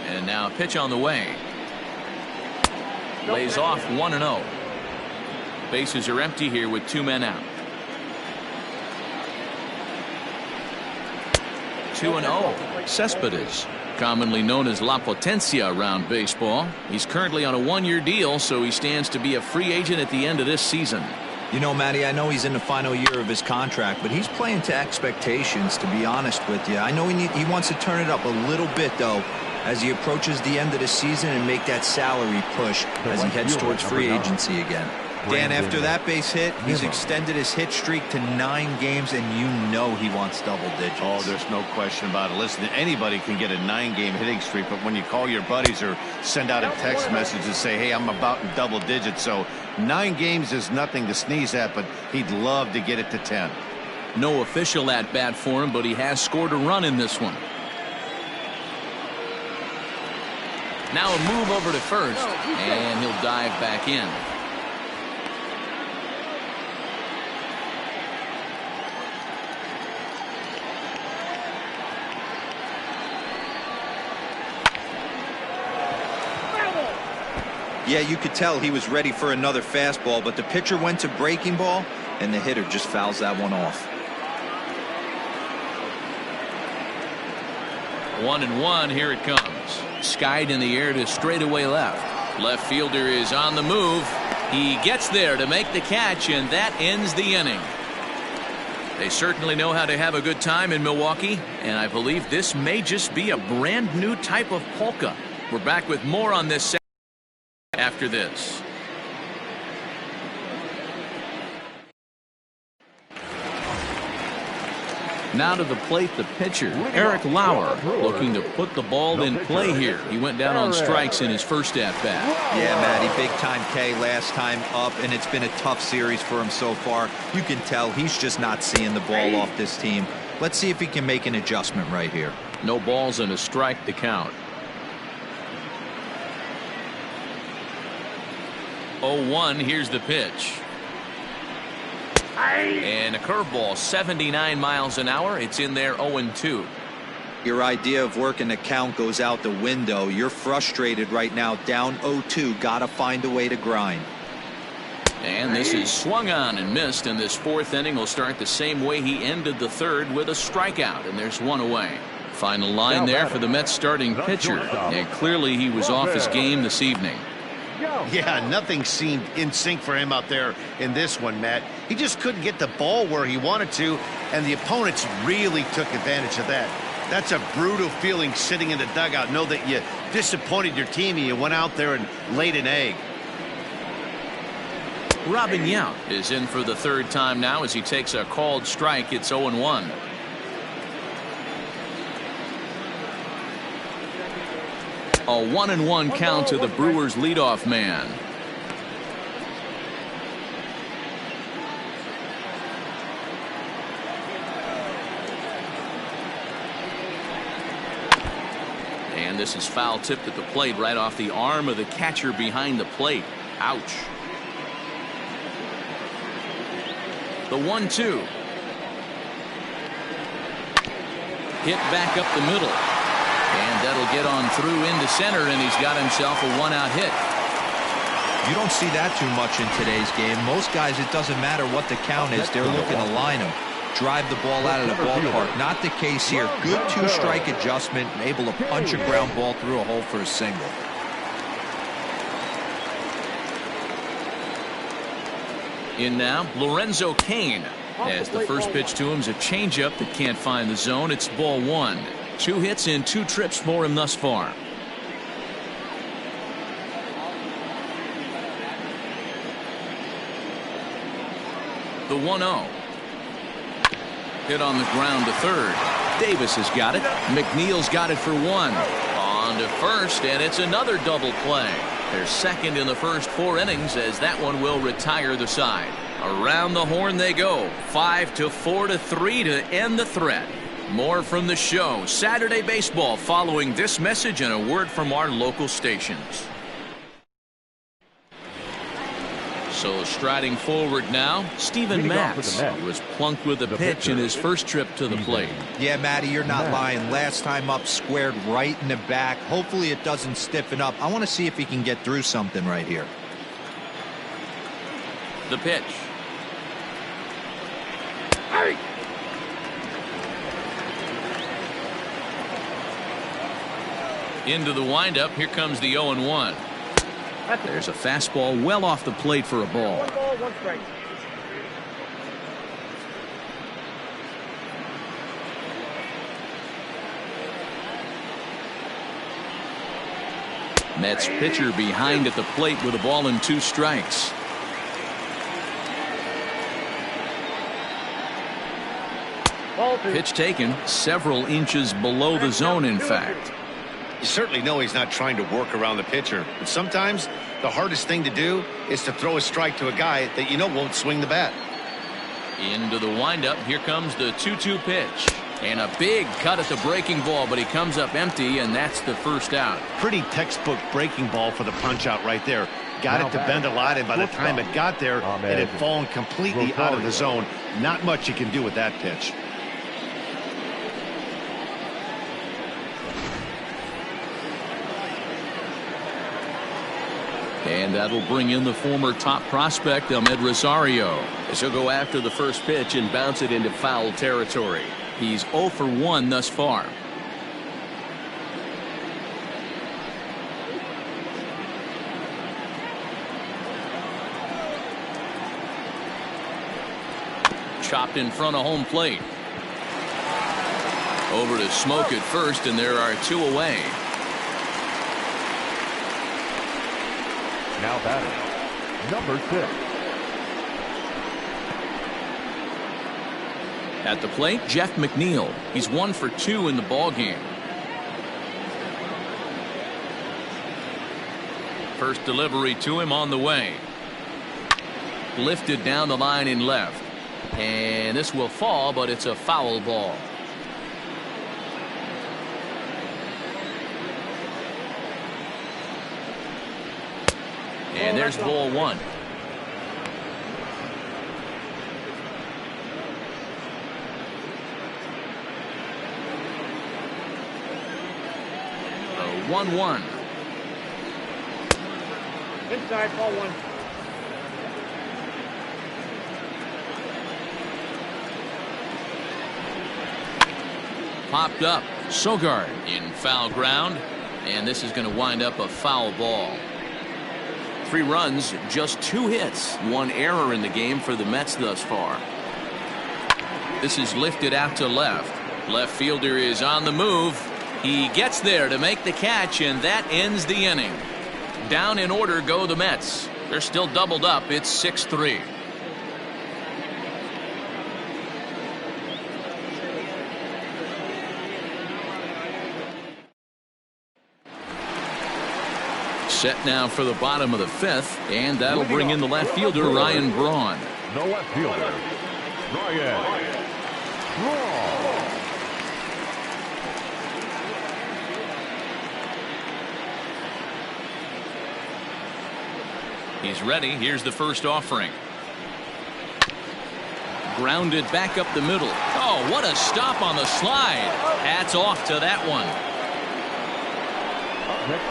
And now pitch on the way. Lays off 1-0. Bases are empty here with 2 men out. 2-0. Cespedes, commonly known as La Potencia around baseball. He's currently on a 1-year deal, so he stands to be a free agent at the end of this season. You know, Matty, I know he's in the final year of his contract, but he's playing to expectations, to be honest with you. I know he wants to turn it up a little bit, though, as he approaches the end of the season and make that salary push as he heads towards free agency again. Dan, after that base hit, he's extended his hit streak to 9 games, and you know he wants double digits. Oh, there's no question about it. Listen, anybody can get a 9-game hitting streak, but when you call your buddies or send out a text message and say, hey, I'm about in double digits, so 9 games is nothing to sneeze at, but he'd love to get it to 10. No official at-bat for him, but he has scored a run in this one. Now a move over to first, and he'll dive back in. Yeah, you could tell he was ready for another fastball, but the pitcher went to breaking ball, and the hitter just fouls that one off. 1-1, here it comes. Skied in the air to straightaway left. Left fielder is on the move. He gets there to make the catch, and that ends the inning. They certainly know how to have a good time in Milwaukee, and I believe this may just be a brand new type of polka. We're back with more on this after this. Now to the plate, the pitcher, Eric Lauer, looking to put the ball in play here. He went down on strikes in his first at-bat. Yeah, Matty, big-time K last time up, and it's been a tough series for him so far. You can tell he's just not seeing the ball off this team. Let's see if he can make an adjustment right here. No balls and a strike to count. 0-1, here's the pitch. And a curveball, 79 miles an hour. It's in there, 0-2. Your idea of working the count goes out the window. You're frustrated right now, down 0-2. Gotta find a way to grind. And this is swung on and missed, and this 4th inning will start the same way he ended the 3rd with a strikeout, and there's 1 away. Final line there for the Mets starting pitcher, and clearly he was off his game this evening. Yeah, nothing seemed in sync for him out there in this one, Matt. He just couldn't get the ball where he wanted to, and the opponents really took advantage of that. That's a brutal feeling sitting in the dugout. Know that you disappointed your team and you went out there and laid an egg. Robin Yount is in for the third time now as he takes a called strike. It's 0-1. A 1-1 count to the Brewers leadoff man. And this is foul tipped at the plate right off the arm of the catcher behind the plate. Ouch. The 1-2. Hit back up the middle. And that'll get on through into center, and he's got himself a one-out hit. You don't see that too much in today's game. Most guys, it doesn't matter what the count is. They're looking to line them, drive the ball out of the ballpark. Not the case here. Good two-strike adjustment, able to punch a ground ball through a hole for a single. In now, Lorenzo Cain. As the first pitch to him is a changeup that can't find the zone. It's ball one. 2 hits in 2 trips for him thus far. The 1-0. Hit on the ground to third. Davis has got it. McNeil's got it for 1. On to first, and it's another double play. They're second in the first 4 innings as that one will retire the side. Around the horn they go. 5-4-3 to end the threat. More from the show. Saturday Baseball following this message and a word from our local stations. So striding forward now, Steven Matz, who was plunked with a pitch in his first trip to the plate. Yeah, Matty, you're not lying. Last time up, squared right in the back. Hopefully it doesn't stiffen up. I want to see if he can get through something right here. The pitch. Hey! Into the windup. Here comes the 0-1. There's a fastball well off the plate for a ball. 1 ball, 1 strike. Mets pitcher behind at the plate with a ball and 2 strikes. Ball 2. Pitch taken several inches below the zone, in fact. You certainly know he's not trying to work around the pitcher, but sometimes the hardest thing to do is to throw a strike to a guy that you know won't swing the bat. Into the windup. Here comes the 2-2 pitch. And a big cut at the breaking ball, but he comes up empty, and that's the first out. Pretty textbook breaking ball for the punch out right there. Got it to bend a lot, and by the time it got there, it had fallen completely out of the zone. Not much you can do with that pitch. And that'll bring in the former top prospect, Ahmed Rosario, as he'll go after the first pitch and bounce it into foul territory. He's 0 for 1 thus far. Chopped in front of home plate. Over to Smoke at first, and there are 2 away. Now batting, number 6. At the plate, Jeff McNeil. He's 1 for 2 in the ballgame. First delivery to him on the way. Lifted down the line in left. And this will fall, but it's a foul ball. And there's ball 1. A 1-1. Inside, ball 1. Popped up. Sogard in foul ground, and this is going to wind up a foul ball. 3 runs, just 2 hits, 1 error in the game for the Mets thus far. This is lifted out to left. Left fielder is on the move. He gets there to make the catch, and that ends the inning. Down in order go the Mets. They're still doubled up. It's 6-3. Set now for the bottom of the 5th, and that'll bring in the left fielder, Ryan Braun. The left fielder, Ryan Braun. He's ready. Here's the first offering. Grounded back up the middle. Oh, what a stop on the slide. Hats off to that one.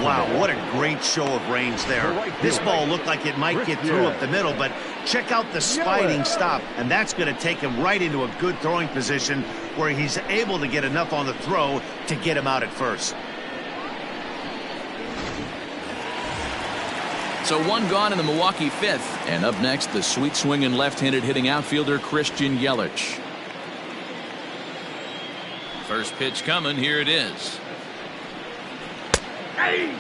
Wow, what a great show of range there. This ball looked like it might get through up the middle, but check out the sliding stop, and that's going to take him right into a good throwing position where he's able to get enough on the throw to get him out at first. So 1 gone in the Milwaukee 5th. And up next, the sweet swinging left-handed hitting outfielder Christian Yelich. First pitch coming. Here it is. Hey!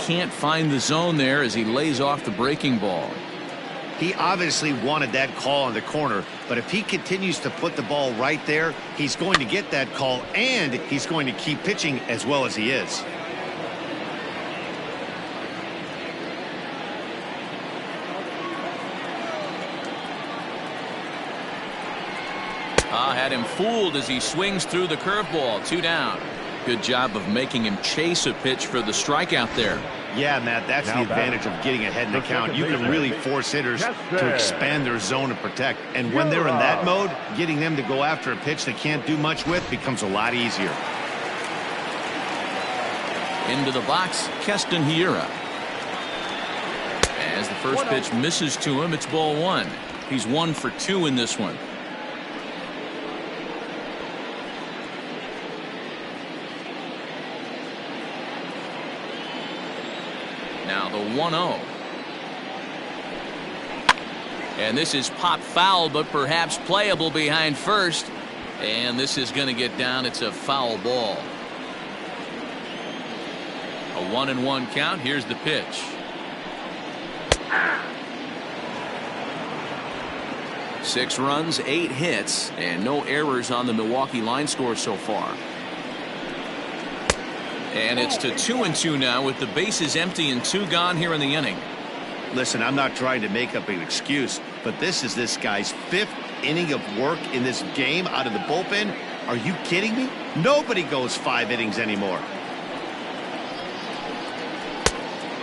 Can't find the zone there as he lays off the breaking ball. He obviously wanted that call on the corner, but if he continues to put the ball right there, he's going to get that call, and he's going to keep pitching as well as he is. Had him fooled as he swings through the curveball. 2 down. Good job of making him chase a pitch for the strikeout there. Yeah, Matt, that's the advantage of getting ahead in the count. You can really force hitters to expand their zone and protect. And when they're in that mode, getting them to go after a pitch they can't do much with becomes a lot easier. Into the box, Keston Hiura. As the first pitch misses to him, it's ball 1. He's 1 for 2 in this one. Now the 1-0. And this is popped foul, but perhaps playable behind first. And this is going to get down. It's a foul ball. A 1-1 count. Here's the pitch. Six runs, 8 hits, and no errors on the Milwaukee line score so far. And it's to 2-2 now with the bases empty and 2 gone here in the inning. Listen, I'm not trying to make up an excuse, but this is this guy's 5th inning of work in this game out of the bullpen. Are you kidding me? Nobody goes 5 innings anymore.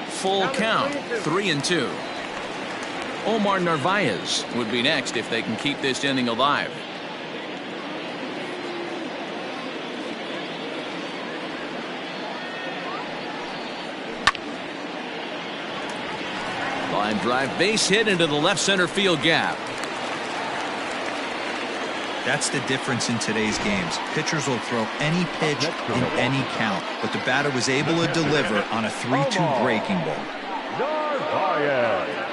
Full count, 3-2. Omar Narvaez would be next if they can keep this inning alive. Line drive, base hit into the left center field gap. That's the difference in today's games. Pitchers will throw any pitch in any count, but the batter was able to deliver on a 3-2 breaking ball. Narvaez.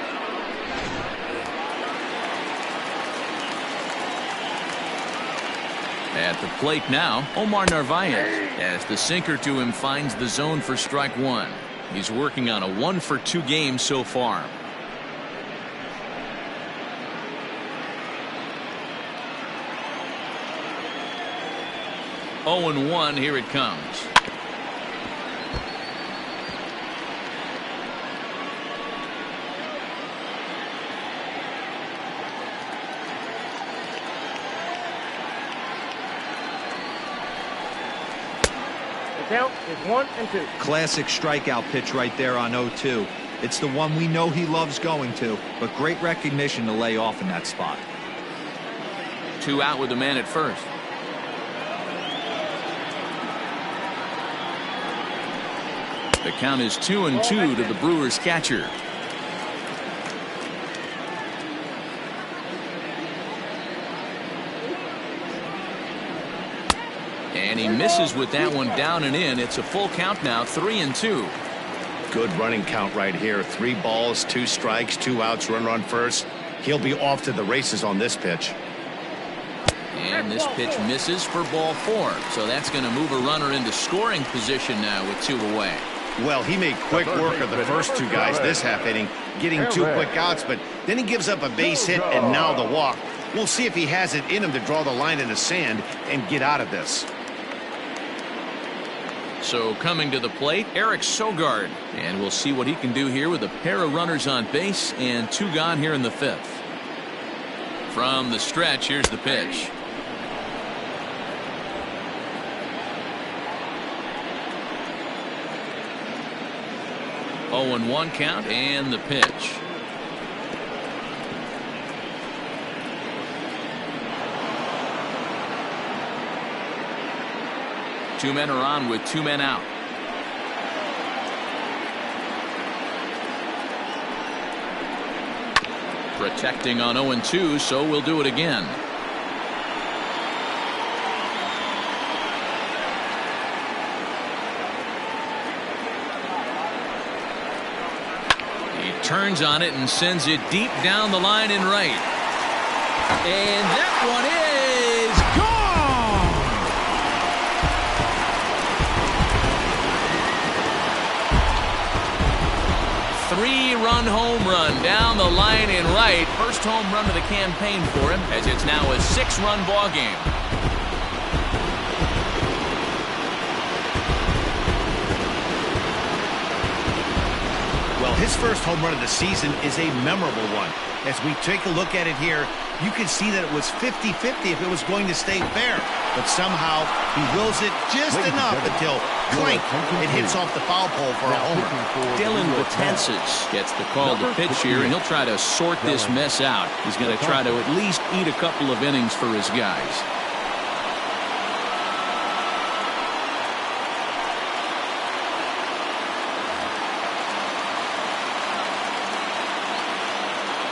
At the plate now, Omar Narvaez, as the sinker to him finds the zone for strike 1. He's working on a 1-for-2 game so far. Oh and 1, here it comes. Count is 1-2. Classic strikeout pitch right there on 0-2. It's the one we know he loves going to, but great recognition to lay off in that spot. 2 out with the man at first. The count is 2-2 to the Brewers catcher. And he misses with that one down and in. It's a full count now, 3-2. Good running count right here. 3 balls, 2 strikes, 2 outs, runner on first. He'll be off to the races on this pitch. And this pitch misses for ball 4. So that's going to move a runner into scoring position now with 2 away. Well, he made quick work of the first 2 guys this half inning, getting 2 quick outs, but then he gives up a base hit and now the walk. We'll see if he has it in him to draw the line in the sand and get out of this. So coming to the plate, Eric Sogard. And we'll see what he can do here with a pair of runners on base and 2 gone here in the 5th. From the stretch, here's the pitch. Oh, and 1 count and the pitch. Two men are on with 2 men out. Protecting on 0-2, so we'll do it again. Turns on it and sends it deep down the line in right. And that one is gone. 3-run home run down the line in right. First home run of the campaign for him, as it's now a 6-run ball game. His first home run of the season is a memorable one. As we take a look at it here, you can see that it was 50-50 if it was going to stay fair. But somehow he wills it just enough until clink, it hits off the foul pole for a homer. Dylan Betances gets the call to pitch here, and he'll try to sort this mess out. He's going to try to at least eat a couple of innings for his guys.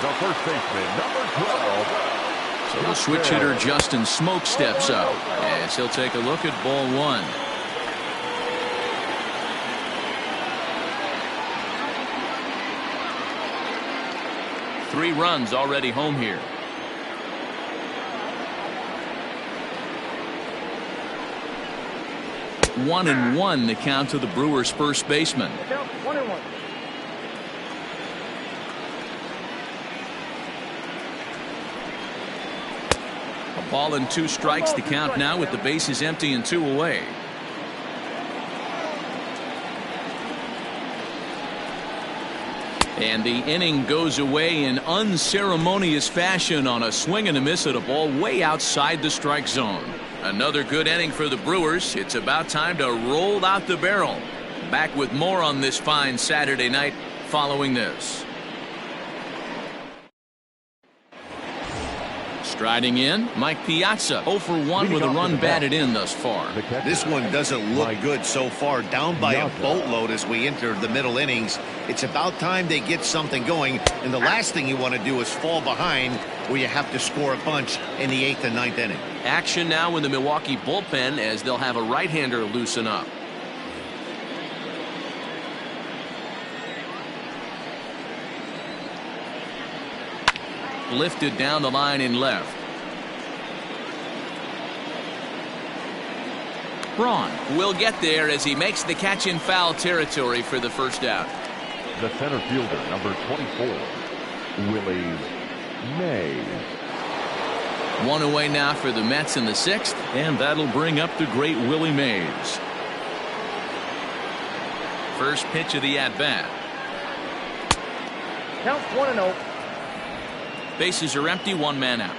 The first baseman, number 12. So the switch hitter Justin Smoke steps up as he'll take a look at ball 1. Three runs already home here. One and one the count to the Brewers first baseman. 1-1. A ball and 2 strikes the count now with the bases empty and 2 away. And the inning goes away in unceremonious fashion on a swing and a miss at a ball way outside the strike zone. Another good inning for the Brewers. It's about time to roll out the barrel. Back with more on this fine Saturday night following this. Striding in, Mike Piazza, 0 for 1 with a run batted in thus far. This one doesn't look good so far. Down by a boatload as we enter the middle innings. It's about time they get something going. And the last thing you want to do is fall behind where you have to score a bunch in the 8th and 9th inning. Action now in the Milwaukee bullpen as they'll have a right-hander loosen up. Lifted down the line in left. Braun will get there as he makes the catch in foul territory for the first out. The center fielder, number 24, Willie Mays. 1 away now for the Mets in the 6th, and that'll bring up the great Willie Mays. First pitch of the at-bat. Count 1-0. Bases are empty, 1 man out.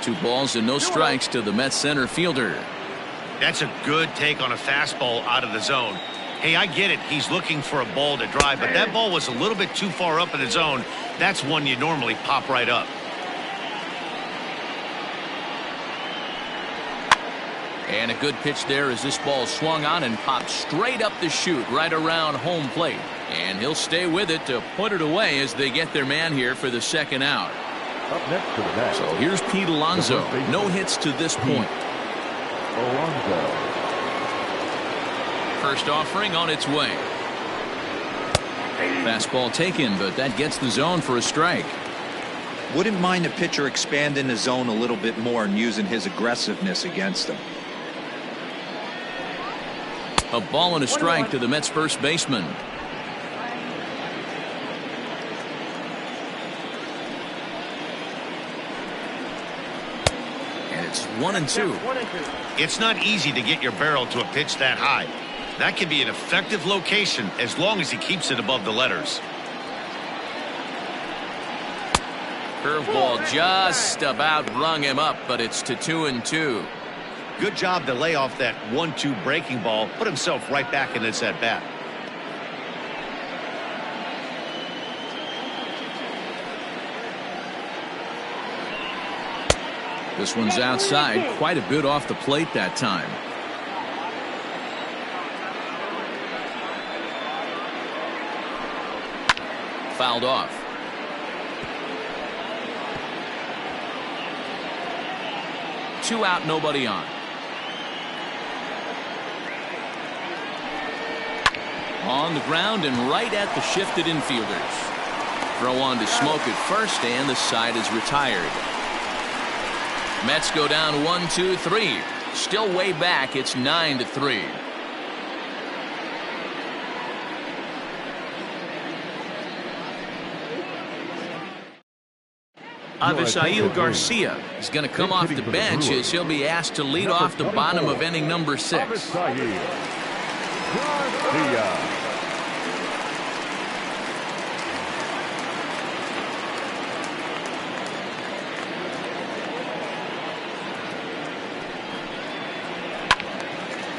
Two balls and no strikes to the Mets center fielder. That's a good take on a fastball out of the zone. Hey, I get it. He's looking for a ball to drive, but that ball was a little bit too far up in the zone. That's one you normally pop right up. And a good pitch there as this ball swung on and popped straight up the chute right around home plate. And he'll stay with it to put it away as they get their man here for the second out. Up next to the bat. So here's Pete Alonso. No hits to this point. Alonso. First offering on its way. Fastball taken, but that gets the zone for a strike. Wouldn't mind a pitcher expanding the zone a little bit more and using his aggressiveness against him. A ball and a strike to the Mets first baseman. And it's 1-2. It's not easy to get your barrel to a pitch that high. That can be an effective location as long as he keeps it above the letters. Curveball just about rung him up, but it's to 2-2. Good job to lay off that 1-2 breaking ball, put himself right back in this at bat. This one's outside, quite a bit off the plate that time. Fouled off. Two out, nobody on. On the ground and right at the shifted infielders. Throw on to Smoke at first, and the side is retired. Mets go down 1-2-3. Still way back. It's 9-3. Avisail Garcia is going to come off the bench as he'll be asked to lead off the bottom of inning number 6.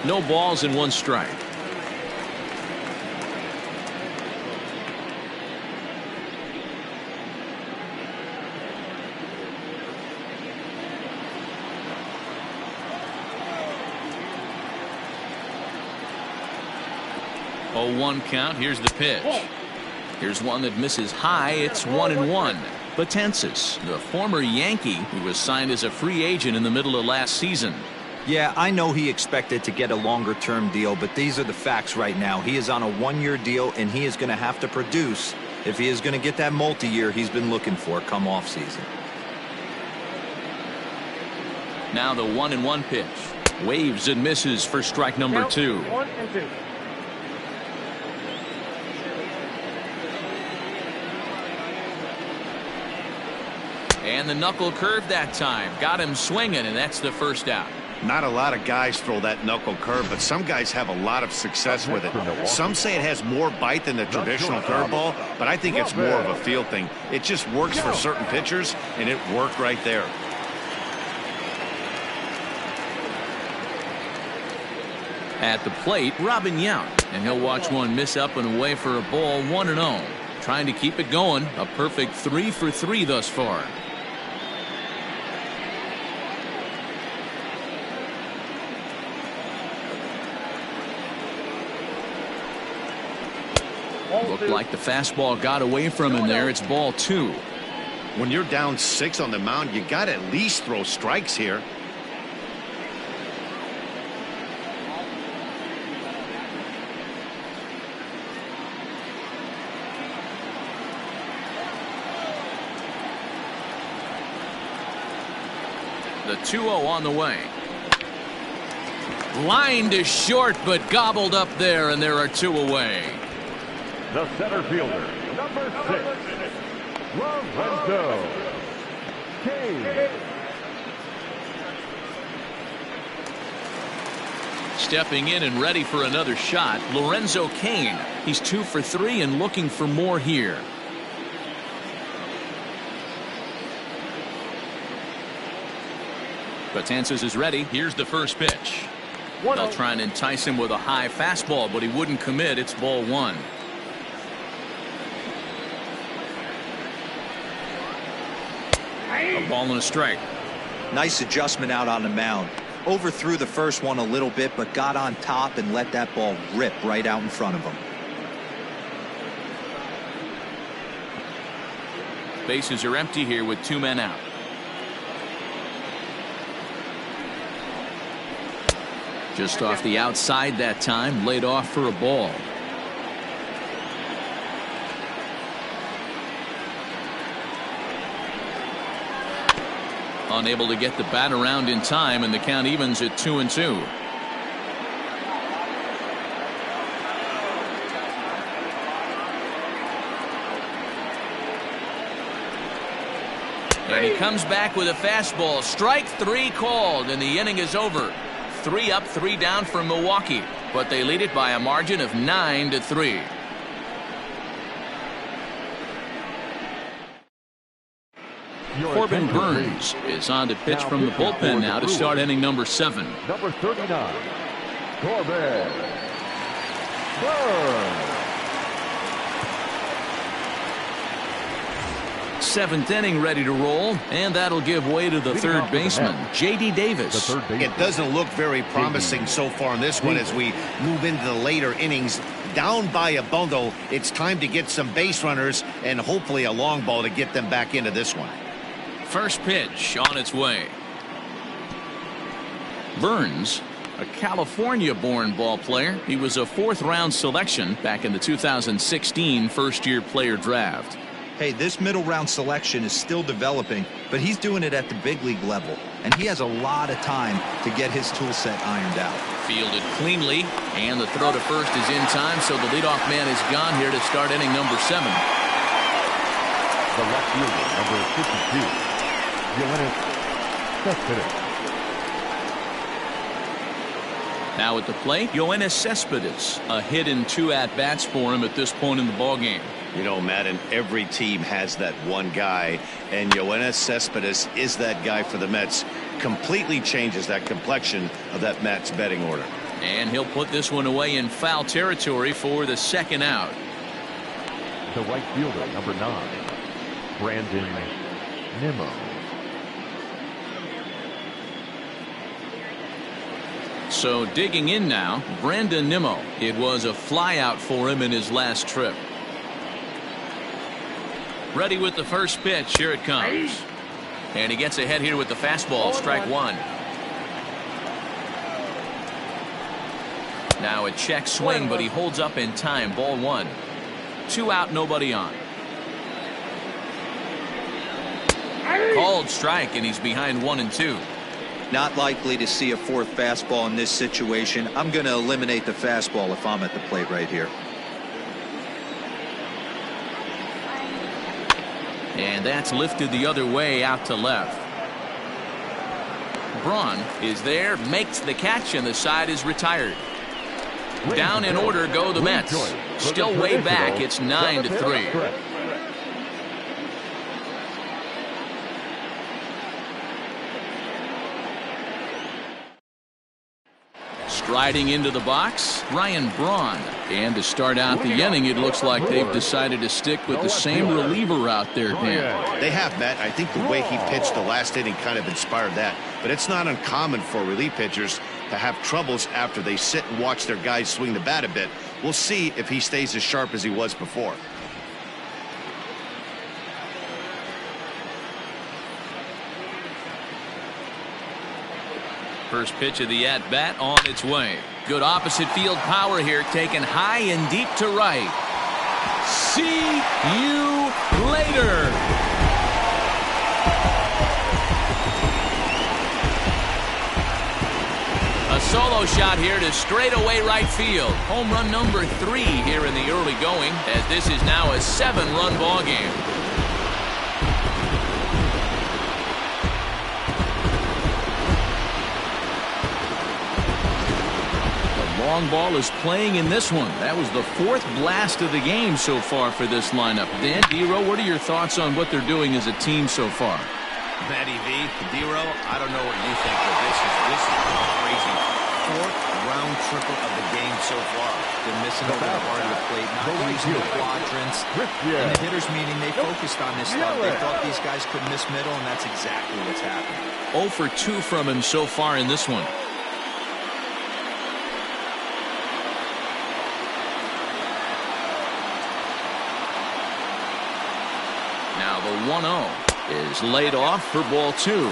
No balls and one strike. Oh, 1 count. Here's the pitch. Here's one that misses high. It's 1-1. Betances, the former Yankee who was signed as a free agent in the middle of last season. Yeah, I know he expected to get a longer-term deal, but these are the facts right now. He is on a 1-year deal, and he is going to have to produce if he is going to get that multi-year he's been looking for come off-season. Now the 1-1 pitch. Waves and misses for strike number 2. 1-2. And the knuckle curve that time. Got him swinging, and that's the first out. Not a lot of guys throw that knuckle curve, but some guys have a lot of success with it. Some say it has more bite than the traditional curveball, but I think it's more of a feel thing. It just works for certain pitchers, and it worked right there. At the plate, Robin Yount, and he'll watch one miss up and away for a ball. 1-0. Trying to keep it going. A perfect 3 for 3 thus far. Looked like the fastball got away from him there. It's ball 2. When you're down 6 on the mound, you got to at least throw strikes here. The 2-0 on the way. Line to short, but gobbled up there, and there are 2 away. The center fielder, number 6, Lorenzo Cain. Stepping in and ready for another shot, Lorenzo Cain. He's 2 for 3 and looking for more here. Betances is ready. Here's the first pitch. They'll try and entice him with a high fastball, but he wouldn't commit. It's ball 1. A ball and a strike. Nice adjustment out on the mound. Overthrew the first one a little bit, but got on top and let that ball rip right out in front of him. Bases are empty here with 2 men out. Just off the outside that time, laid off for a ball. Unable to get the bat around in time, and the count evens at 2-2. And he comes back with a fastball. Strike 3 called, and the inning is over. 3 up, 3 down for Milwaukee, but they lead it by a margin of 9-3. Corbin Burns is on to pitch from the bullpen now to start inning number 7. Number 39, Corbin Burns. 7th inning ready to roll, and that'll give way to the third baseman, J.D. Davis. It doesn't look very promising so far in this one as we move into the later innings. Down by a bundle, it's time to get some base runners and hopefully a long ball to get them back into this one. First pitch on its way. Burns, a California-born ball player. He was a 4th-round selection back in the 2016 first-year player draft. Hey, this middle round selection is still developing, but he's doing it at the big league level, and he has a lot of time to get his tool set ironed out. Fielded cleanly, and the throw to first is in time, so the leadoff man is gone here to start inning number 7. The left fielder, number 52, Cespedes. Now at the plate, Yoenis Cespedes. A hit and 2 at-bats for him at this point in the ballgame. You know, Madden, every team has that one guy, and Yoenis Cespedes is that guy for the Mets. Completely changes that complexion of that Mets betting order. And he'll put this one away in foul territory for the 2nd out. The right fielder, number 9, Brandon Nimmo. So digging in now, Brandon Nimmo. It was a flyout for him in his last trip. Ready with the first pitch. Here it comes. And he gets ahead here with the fastball. Strike 1. Now a check swing, but he holds up in time. Ball 1. 2 out, nobody on. Called strike, and he's behind 1-2. Not likely to see a 4th fastball in this situation. I'm going to eliminate the fastball if I'm at the plate right here. And that's lifted the other way out to left. Braun is there, makes the catch, and the side is retired. Down in order go the Mets. Still way back. It's 9-3. Striding into the box, Ryan Braun. And to start out the inning, it looks like they've decided to stick with the same reliever out there, Dan. They have, Matt. I think the way he pitched the last inning kind of inspired that. But it's not uncommon for relief pitchers to have troubles after they sit and watch their guys swing the bat a bit. We'll see if he stays as sharp as he was before. First pitch of the at-bat on its way. Good opposite field power here, taken high and deep to right. See you later. A solo shot here to straightaway right field. Home run number 3 here in the early going, as this is now a 7-run ball game. Long ball is playing in this one. That was the 4th blast of the game so far for this lineup. Dan, D-Row, what are your thoughts on what they're doing as a team so far? Matty V, D-Row, I don't know what you think, but this is crazy. 4th round triple of the game so far. They're missing over the heart of the plate, not using the quadrants. In the hitters meeting, they focused on this stuff. They thought these guys could miss middle, and that's exactly what's happened. 0 for 2 from him so far in this one. 1-0 is laid off for ball 2.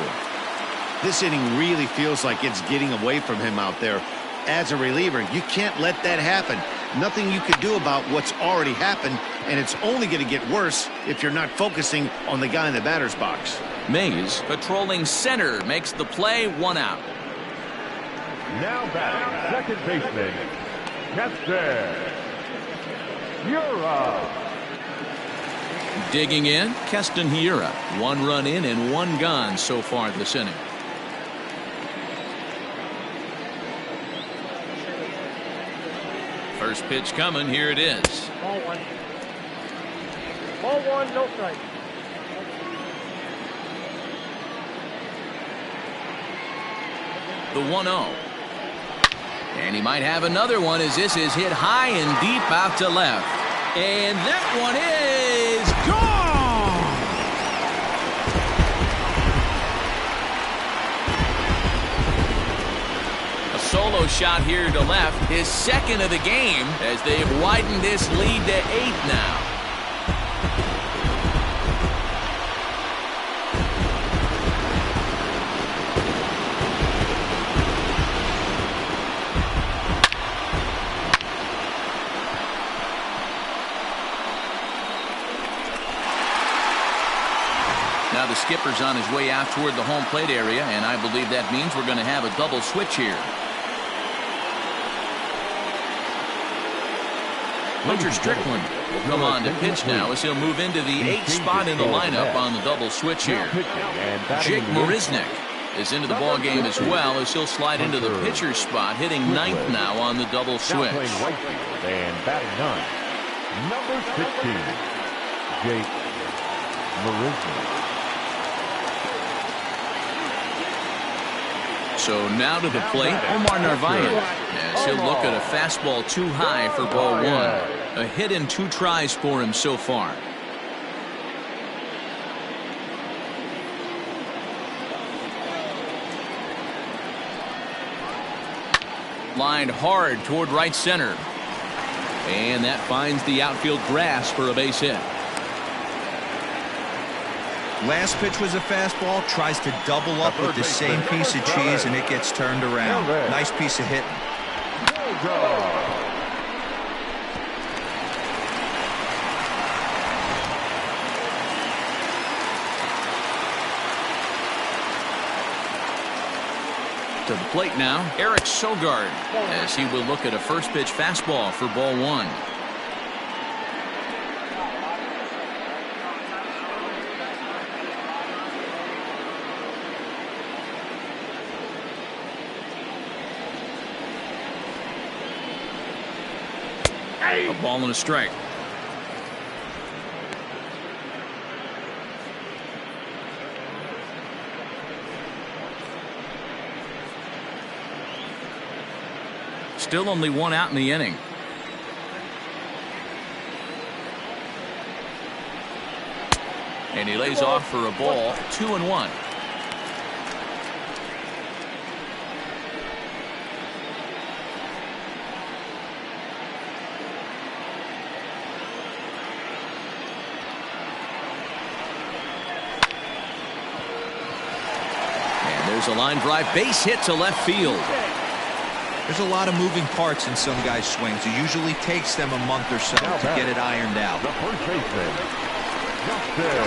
This inning really feels like it's getting away from him out there. As a reliever, you can't let that happen. Nothing you can do about what's already happened, and it's only going to get worse if you're not focusing on the guy in the batter's box. Mays, patrolling center, makes the play. 1 out. Now batting, second baseman, Keston Hiura. Digging in, Keston Hiura. 1 run in and 1 gone so far this inning. First pitch coming. Here it is. Ball 1. Ball 1, no strike. The 1-0. And he might have another one as this is hit high and deep out to left. And that one is gone! A solo shot here to left, his second of the game, as they've widened this lead to 8 now. Now the skipper's on his way out toward the home plate area, and I believe that means we're going to have a double switch here. Hunter Strickland will come on to pitch now as he'll move into the 8th spot in the lineup on the double switch here. Jake Marisnick is into the ball game as well as he'll slide into the pitcher's spot, hitting 9th now on the double switch. And batting 9, number 16, Jake Marisnick. So now to the plate, Omar Narvaez, as he'll look at a fastball too high for ball 1. A hit in 2 tries for him so far. Lined hard toward right center. And that finds the outfield grass for a base hit. Last pitch was a fastball, tries to double up with the same piece of cheese, and it gets turned around. Nice piece of hitting. To the plate now, Eric Sogard, as he will look at a first pitch fastball for ball 1. A ball and a strike. Still only 1 out in the inning. And he lays off for a ball. 2-1. There's a line drive base hit to left field. There's a lot of moving parts in some guys' swings. It usually takes them a month or so to get it ironed out. The first baseman, Justin.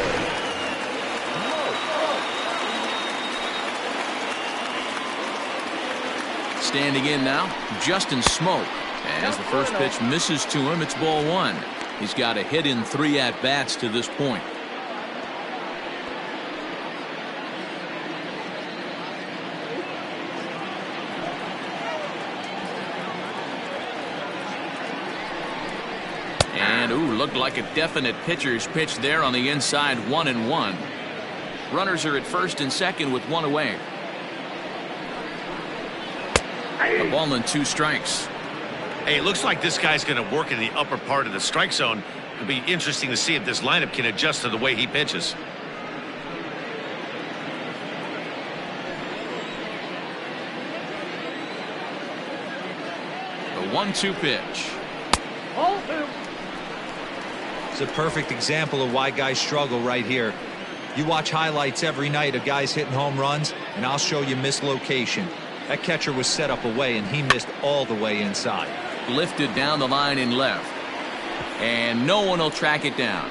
Standing in now, Justin Smoke. As the first pitch misses to him, it's ball 1. He's got a hit in 3 at-bats to this point. And, looked like a definite pitcher's pitch there on the inside. 1-1. Runners are at first and second with 1 away. A ball and 2 strikes. Hey, it looks like this guy's going to work in the upper part of the strike zone. It'll be interesting to see if this lineup can adjust to the way he pitches. The 1-2 pitch. It's a perfect example of why guys struggle right here. You watch highlights every night of guys hitting home runs, and I'll show you mislocation. That catcher was set up away, and he missed all the way inside. Lifted down the line in left. And no one will track it down.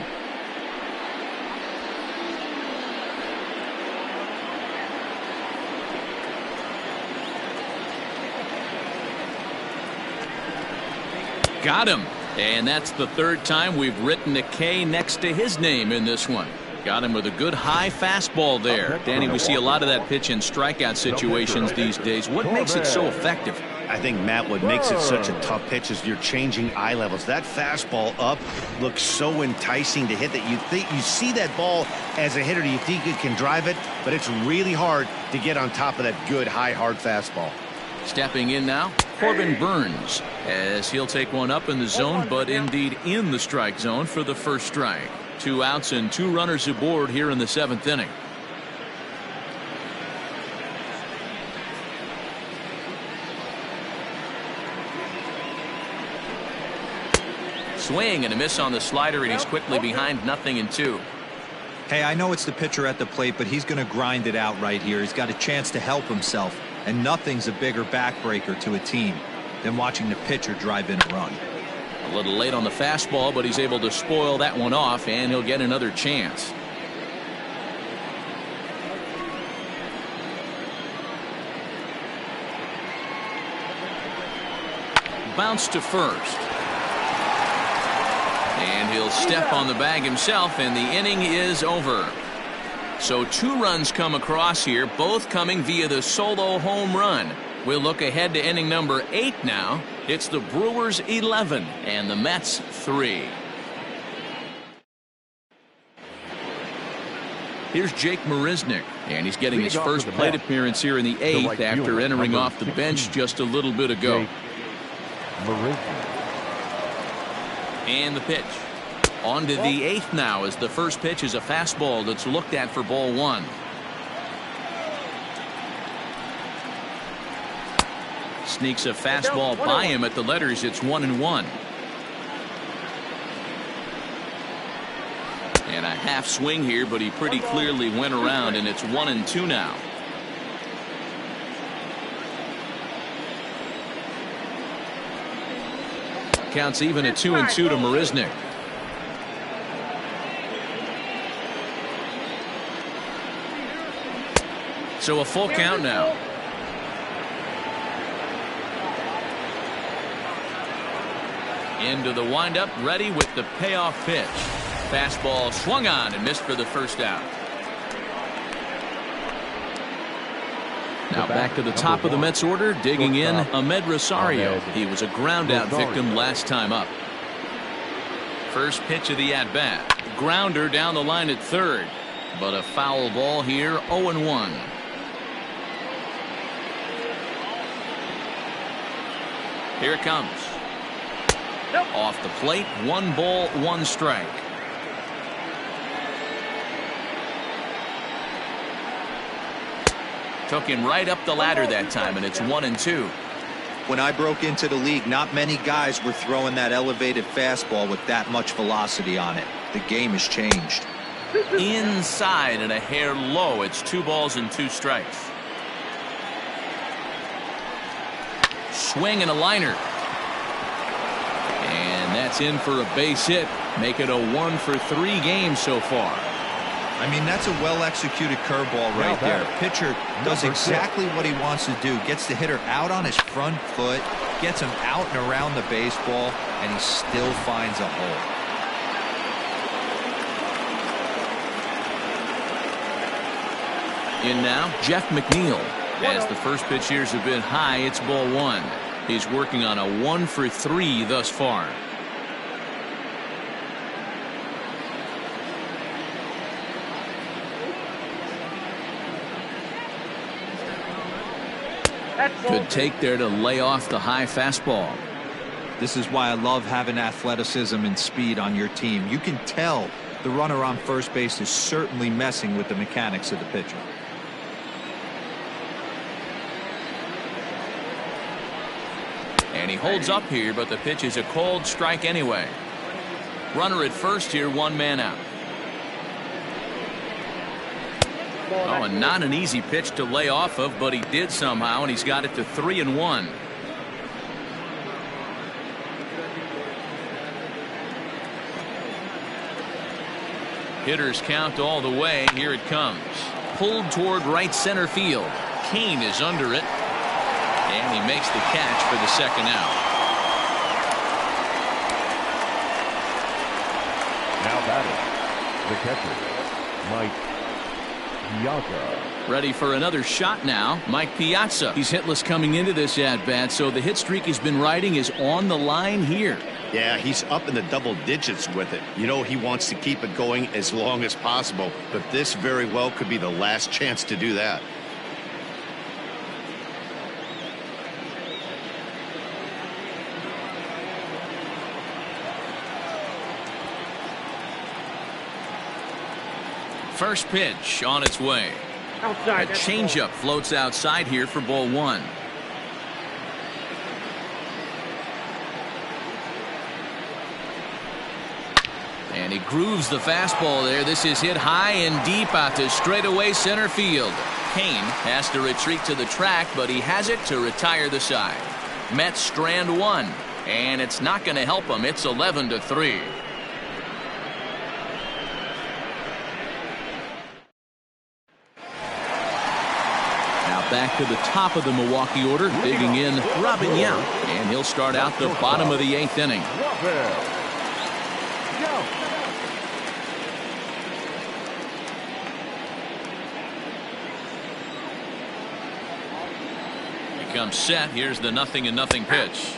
Got him. And that's the third time we've written a K next to his name in this one. Got him with a good high fastball there. Danny, we see a lot of that pitch in strikeout situations these days. What makes it so effective? I think, Matt, what makes it such a tough pitch is you're changing eye levels. That fastball up looks so enticing to hit that you see that ball as a hitter, you think you can drive it, but it's really hard to get on top of that good high hard fastball. Stepping in now, Corbin Burns, as he'll take one up in the zone, but indeed in the strike zone for the first strike. 2 outs and 2 runners aboard here in the 7th inning. Swing and a miss on the slider, and he's quickly behind 0-2. Hey, I know it's the pitcher at the plate, but he's going to grind it out right here. He's got a chance to help himself, and nothing's a bigger backbreaker to a team than watching the pitcher drive in a run. A little late on the fastball, but he's able to spoil that one off, and he'll get another chance. Bounce to first. And he'll step on the bag himself, and the inning is over. So 2 runs come across here, both coming via the solo home run. We'll look ahead to inning number 8 now. It's the Brewers 11 and the Mets 3. Here's Jake Marisnick, and he's getting his first plate appearance here in the 8th after entering off the bench just a little bit ago. And the pitch. On to the 8th now, as the first pitch is a fastball that's looked at for ball 1. Sneaks a fastball by him at the letters. It's 1-1. And a half swing here, but he pretty clearly went around, and it's 1-2 now. Counts even at 2-2 to Marisnick. So a full count now. Into the windup, ready with the payoff pitch. Fastball swung on and missed for the first out. Now back to the top of the Mets order, digging in Ahmed Rosario. He was a ground out victim last time up. First pitch of the at-bat. Grounder down the line at third. But a foul ball here, 0-1. Here it comes. Off the plate, 1 ball, 1 strike. Took him right up the ladder that time, and it's 1-2. When I broke into the league, not many guys were throwing that elevated fastball with that much velocity on it. The game has changed. Inside and a hair low. It's 2 balls and 2 strikes. Swing and a liner. And that's in for a base hit. Make it a 1-for-3 game so far. I mean, that's a well-executed curveball right there. Pitcher does exactly what he wants to do. Gets the hitter out on his front foot, gets him out and around the baseball, and he still finds a hole. In now, Jeff McNeil. As the first pitch here's a bit high, it's ball 1. He's working on a 1-for-3 thus far. Good take there to lay off the high fastball. This is why I love having athleticism and speed on your team. You can tell the runner on first base is certainly messing with the mechanics of the pitcher. And he holds up here, but the pitch is a cold strike anyway. Runner at first here, 1 man out. Oh, and not an easy pitch to lay off of, but he did somehow, and he's got it to 3-1. Hitters count all the way. Here it comes. Pulled toward right center field. Kane is under it, and he makes the catch for the second out. Now batting, the catcher, Mike Piazza. Ready for another shot now. Mike Piazza. He's hitless coming into this at-bat, so the hit streak he's been riding is on the line here. Yeah, he's up in the double digits with it. You know, he wants to keep it going as long as possible, but this very well could be the last chance to do that. First pitch on its way. Outside. A changeup floats outside here for ball one. And he grooves the fastball there. This is hit high and deep out to straightaway center field. Kane has to retreat to the track, but he has it to retire the side. Mets strand one, and it's not going to help him. It's 11-3. Now back to the top of the Milwaukee order, digging in Robin Yount, and he'll start out the bottom of the 8th inning. Comes set. Here's the 0-0 pitch.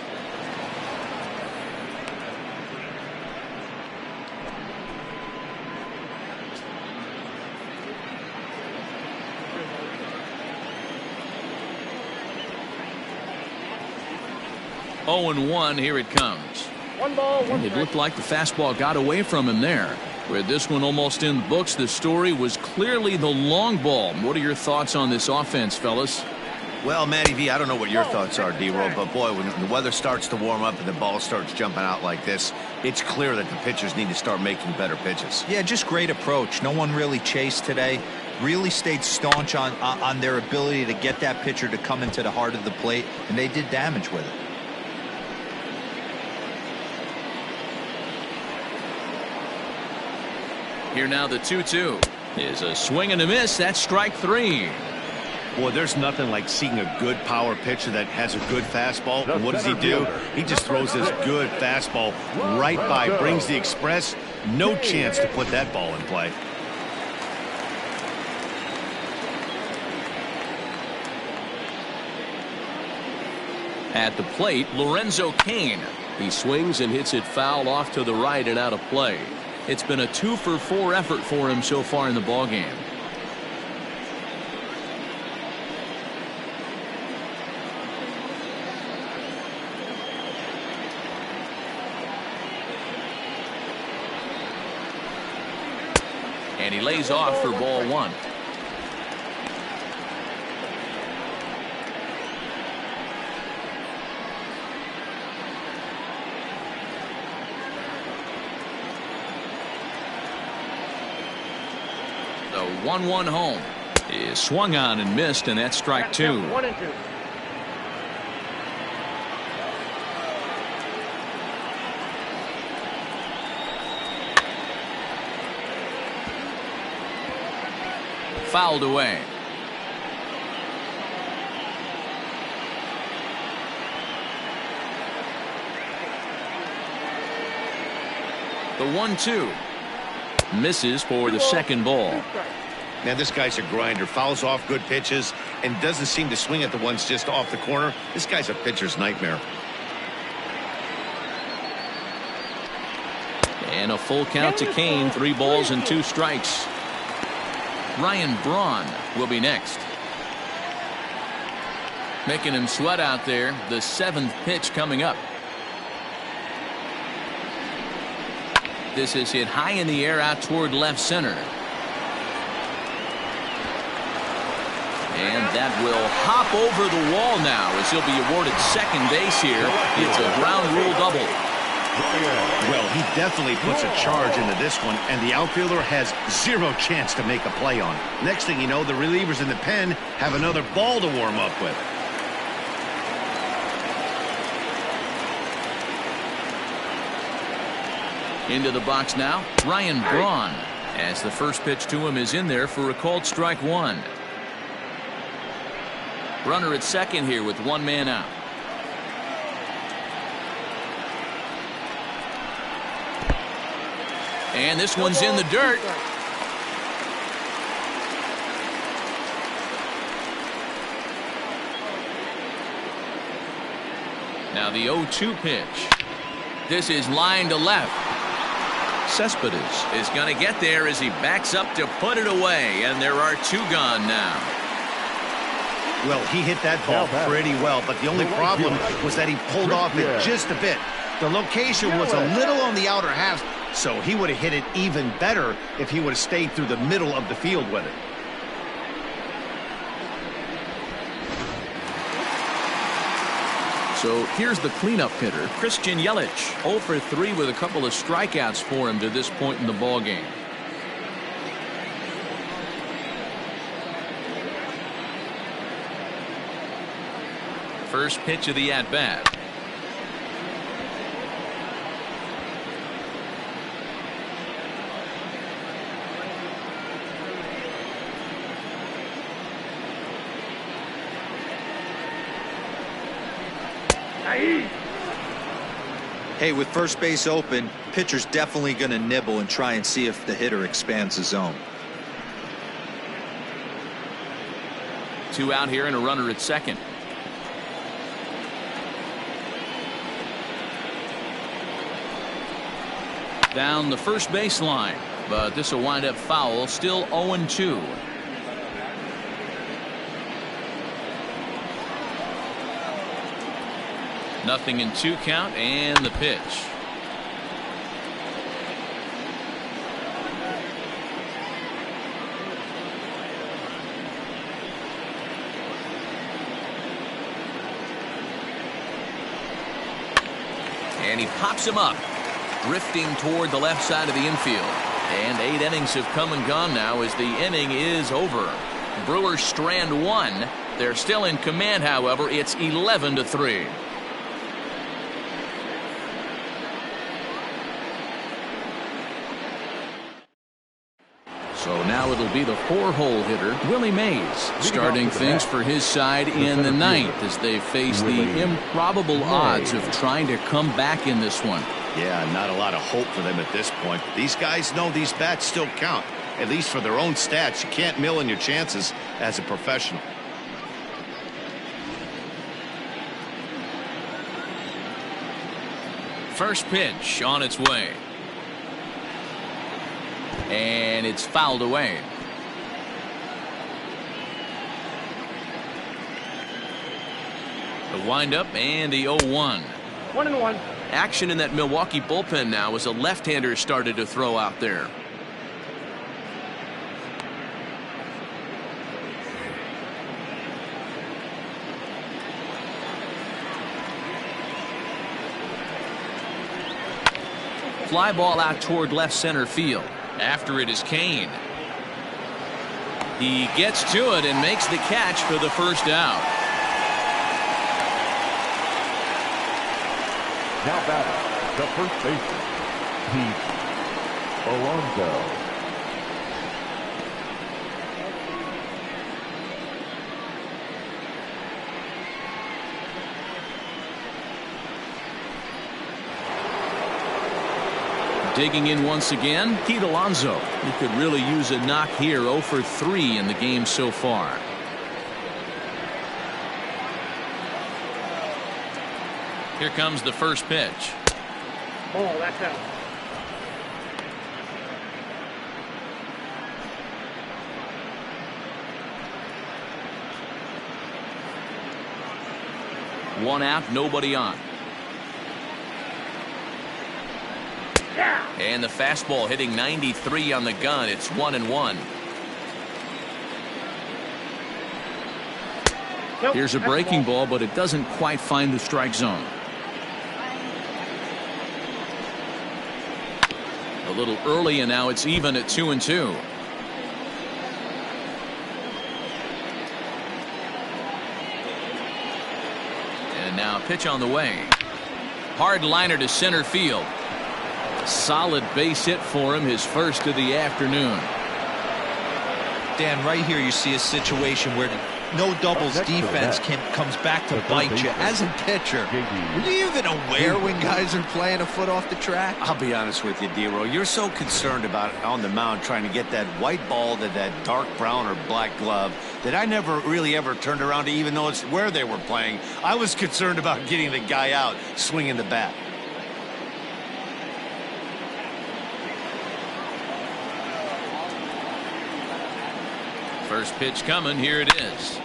Oh, 0-1. Here it comes. 1 ball, 1 and it looked like the fastball got away from him there. With this one almost in the books, the story was clearly the long ball. What are your thoughts on this offense, fellas? Well, Matty V, I don't know what your thoughts are, D-Roll, but boy, when the weather starts to warm up and the ball starts jumping out like this, it's clear that the pitchers need to start making better pitches. Yeah, just great approach. No one really chased today. Really stayed staunch on their ability to get that pitcher to come into the heart of the plate, and they did damage with it. Here now the 2-2 is a swing and a miss. That's strike 3. Boy, there's nothing like seeing a good power pitcher that has a good fastball. And what does he do? He just throws this good fastball right by, brings the express. No chance to put that ball in play. At the plate, Lorenzo Cain. He swings and hits it foul off to the right and out of play. It's been a 2-for-4 effort for him so far in the ballgame. And he lays off for ball 1. The 1-1 home is swung on and missed, and that's strike 2. 1 and 2. Fouled away. The 1-2 misses for the second ball. Man, this guy's a grinder. Fouls off good pitches and doesn't seem to swing at the ones just off the corner. This guy's a pitcher's nightmare. And a full count to Cain. 3 balls and 2 strikes. Ryan Braun will be next. Making him sweat out there. The 7th pitch coming up. This is hit high in the air out toward left center. And that will hop over the wall now as he'll be awarded second base here. It's a ground rule double. Well, he definitely puts a charge into this one, and the outfielder has zero chance to make a play on. Next thing you know, the relievers in the pen have another ball to warm up with. Into the box now, Ryan Braun, as the first pitch to him is in there for a called strike one. Runner at second here with one man out. And this one's in the dirt. Now the 0-2 pitch. This is line to left. Cespedes is going to get there as he backs up to put it away, and there are two gone now. Well, he hit that ball pretty well, but the only problem was that he pulled off it just a bit. The location was a little on the outer half, so he would have hit it even better if he would have stayed through the middle of the field with it. So here's the cleanup hitter, Christian Yelich, 0 for 3 with a couple of strikeouts for him to this point in the ball game. First pitch of the at-bat. Hey, with first base open, pitcher's definitely going to nibble and try and see if the hitter expands the zone. Two out here and a runner at second. Down the first baseline, but this will wind up foul. Still 0-2. Nothing in 2 count, and the pitch. And he pops him up, drifting toward the left side of the infield. And 8 innings have come and gone now as the inning is over. Brewers strand 1. They're still in command, however. It's 11-3. So now it'll be the 4-hole hitter, Willie Mays, starting things for his side in the 9th as they face the improbable odds of trying to come back in this one. Yeah, not a lot of hope for them at this point. These guys know these bats still count, at least for their own stats. You can't mill in your chances as a professional. First pitch on its way. And it's fouled away. The windup and the 0-1. 1-1. Action in that Milwaukee bullpen now as a left-hander started to throw out there. Fly ball out toward left center field. After it is Kane. He gets to it and makes the catch for the first out. Now batting, the first baseman, Pete Alonso. Digging in once again, Pete Alonso. He could really use a knock here. 0 for 3 in the game so far. Here comes the first pitch. Oh, that's out. One out, nobody on. And the fastball hitting 93 on the gun. It's 1-1. Nope, Here's a breaking ball, but it doesn't quite find the strike zone. A little early, and now it's even at 2-2. And now pitch on the way. Hard liner to center field. Solid base hit for him, his first of the afternoon. Dan, right here you see a situation where no doubles defense comes back to bite you. As a pitcher, are you even aware when guys are playing a foot off the track? I'll be honest with you, D-Roll. You're so concerned about on the mound trying to get that white ball to that dark brown or black glove that I never really ever turned around to even notice where they were playing. I was concerned about getting the guy out swinging the bat. First pitch coming. Here it is.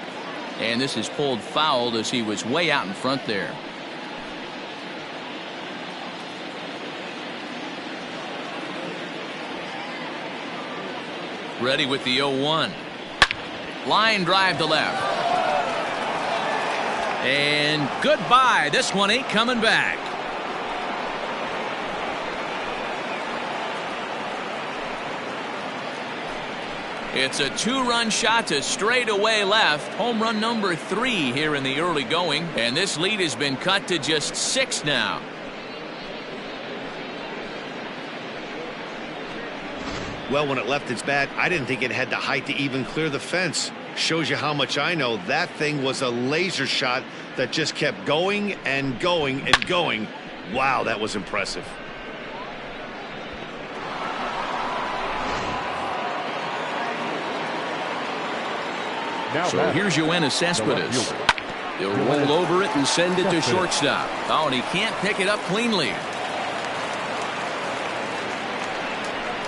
And this is pulled foul as he was way out in front there. Ready with the 0-1. Line drive to left. And goodbye. This one ain't coming back. It's a 2-run shot to straightaway left. Home run number 3 here in the early going. And this lead has been cut to just 6 now. Well, when it left its bat, I didn't think it had the height to even clear the fence. Shows you how much I know. That thing was a laser shot that just kept going and going and going. Wow, that was impressive. So here's Yoenis Cespedes. He'll roll over it and send it to shortstop. Oh, and he can't pick it up cleanly.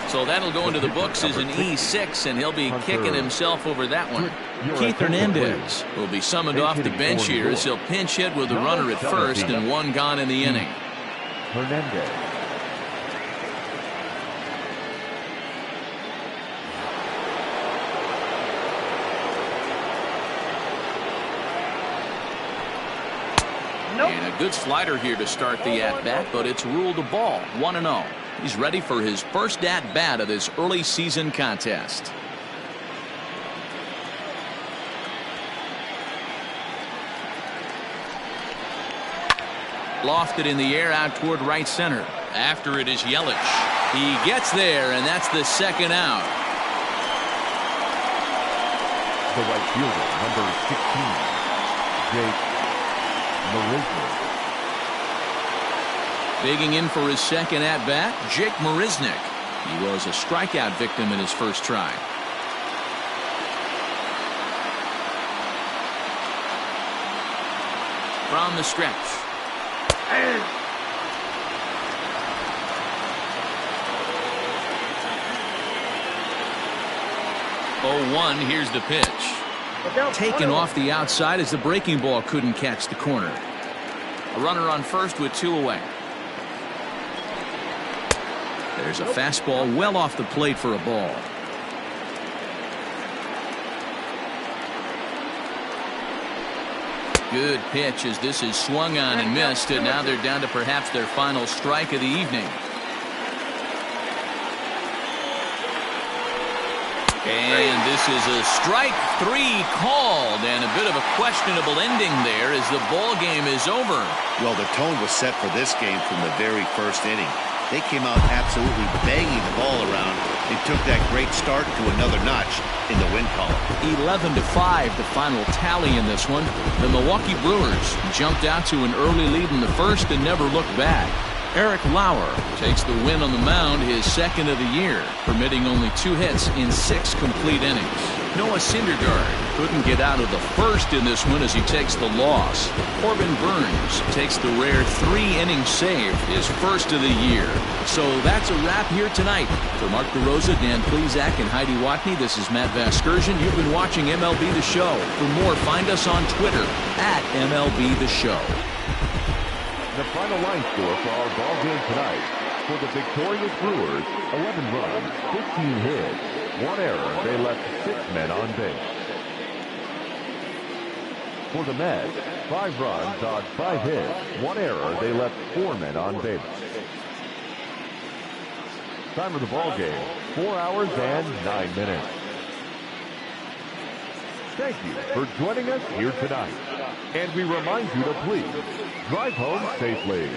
So that'll go into the books as an E6, and he'll be kicking himself over that one. Keith Hernandez will be summoned off the bench here as he'll pinch hit with the runner at first and 1 gone in the inning. Hernandez. And a good slider here to start the at-bat, but it's ruled a ball. 1-0. He's ready for his first at-bat of this early season contest. Lofted in the air out toward right center. After it is Yelich. He gets there, and that's the second out. The right fielder, number 16, Jake Marisnick. Digging in for his second at-bat, Jake Marisnick. He was a strikeout victim in his first try. From the stretch. 0-1, here's the pitch. Taken off the outside as the breaking ball couldn't catch the corner. A runner on first with 2 away. There's a fastball well off the plate for a ball. Good pitch as this is swung on and missed, and now they're down to perhaps their final strike of the evening. And this is a strike 3 called, and a bit of a questionable ending there as the ball game is over. Well, the tone was set for this game from the very first inning. They came out absolutely banging the ball around and took that great start to another notch in the win column. 11-5 the final tally in this one. The Milwaukee Brewers jumped out to an early lead in the first and never looked back. Eric Lauer takes the win on the mound, his second of the year, permitting only 2 hits in 6 complete innings. Noah Syndergaard couldn't get out of the first in this one as he takes the loss. Corbin Burns takes the rare 3-inning save, his first of the year. So that's a wrap here tonight. For Mark DeRosa, Dan Plesac, and Heidi Watney, this is Matt Vasgersian. You've been watching MLB The Show. For more, find us on Twitter at MLB The Show. The final line score for our ball game tonight. For the victorious Brewers, 11 runs, 15 hits, 1 error. They left 6 men on base. For the Mets, 5 runs on 5 hits, 1 error. They left 4 men on base. Time of the ball game, 4 hours and 9 minutes. Thank you for joining us here tonight. And we remind you to please drive home safely.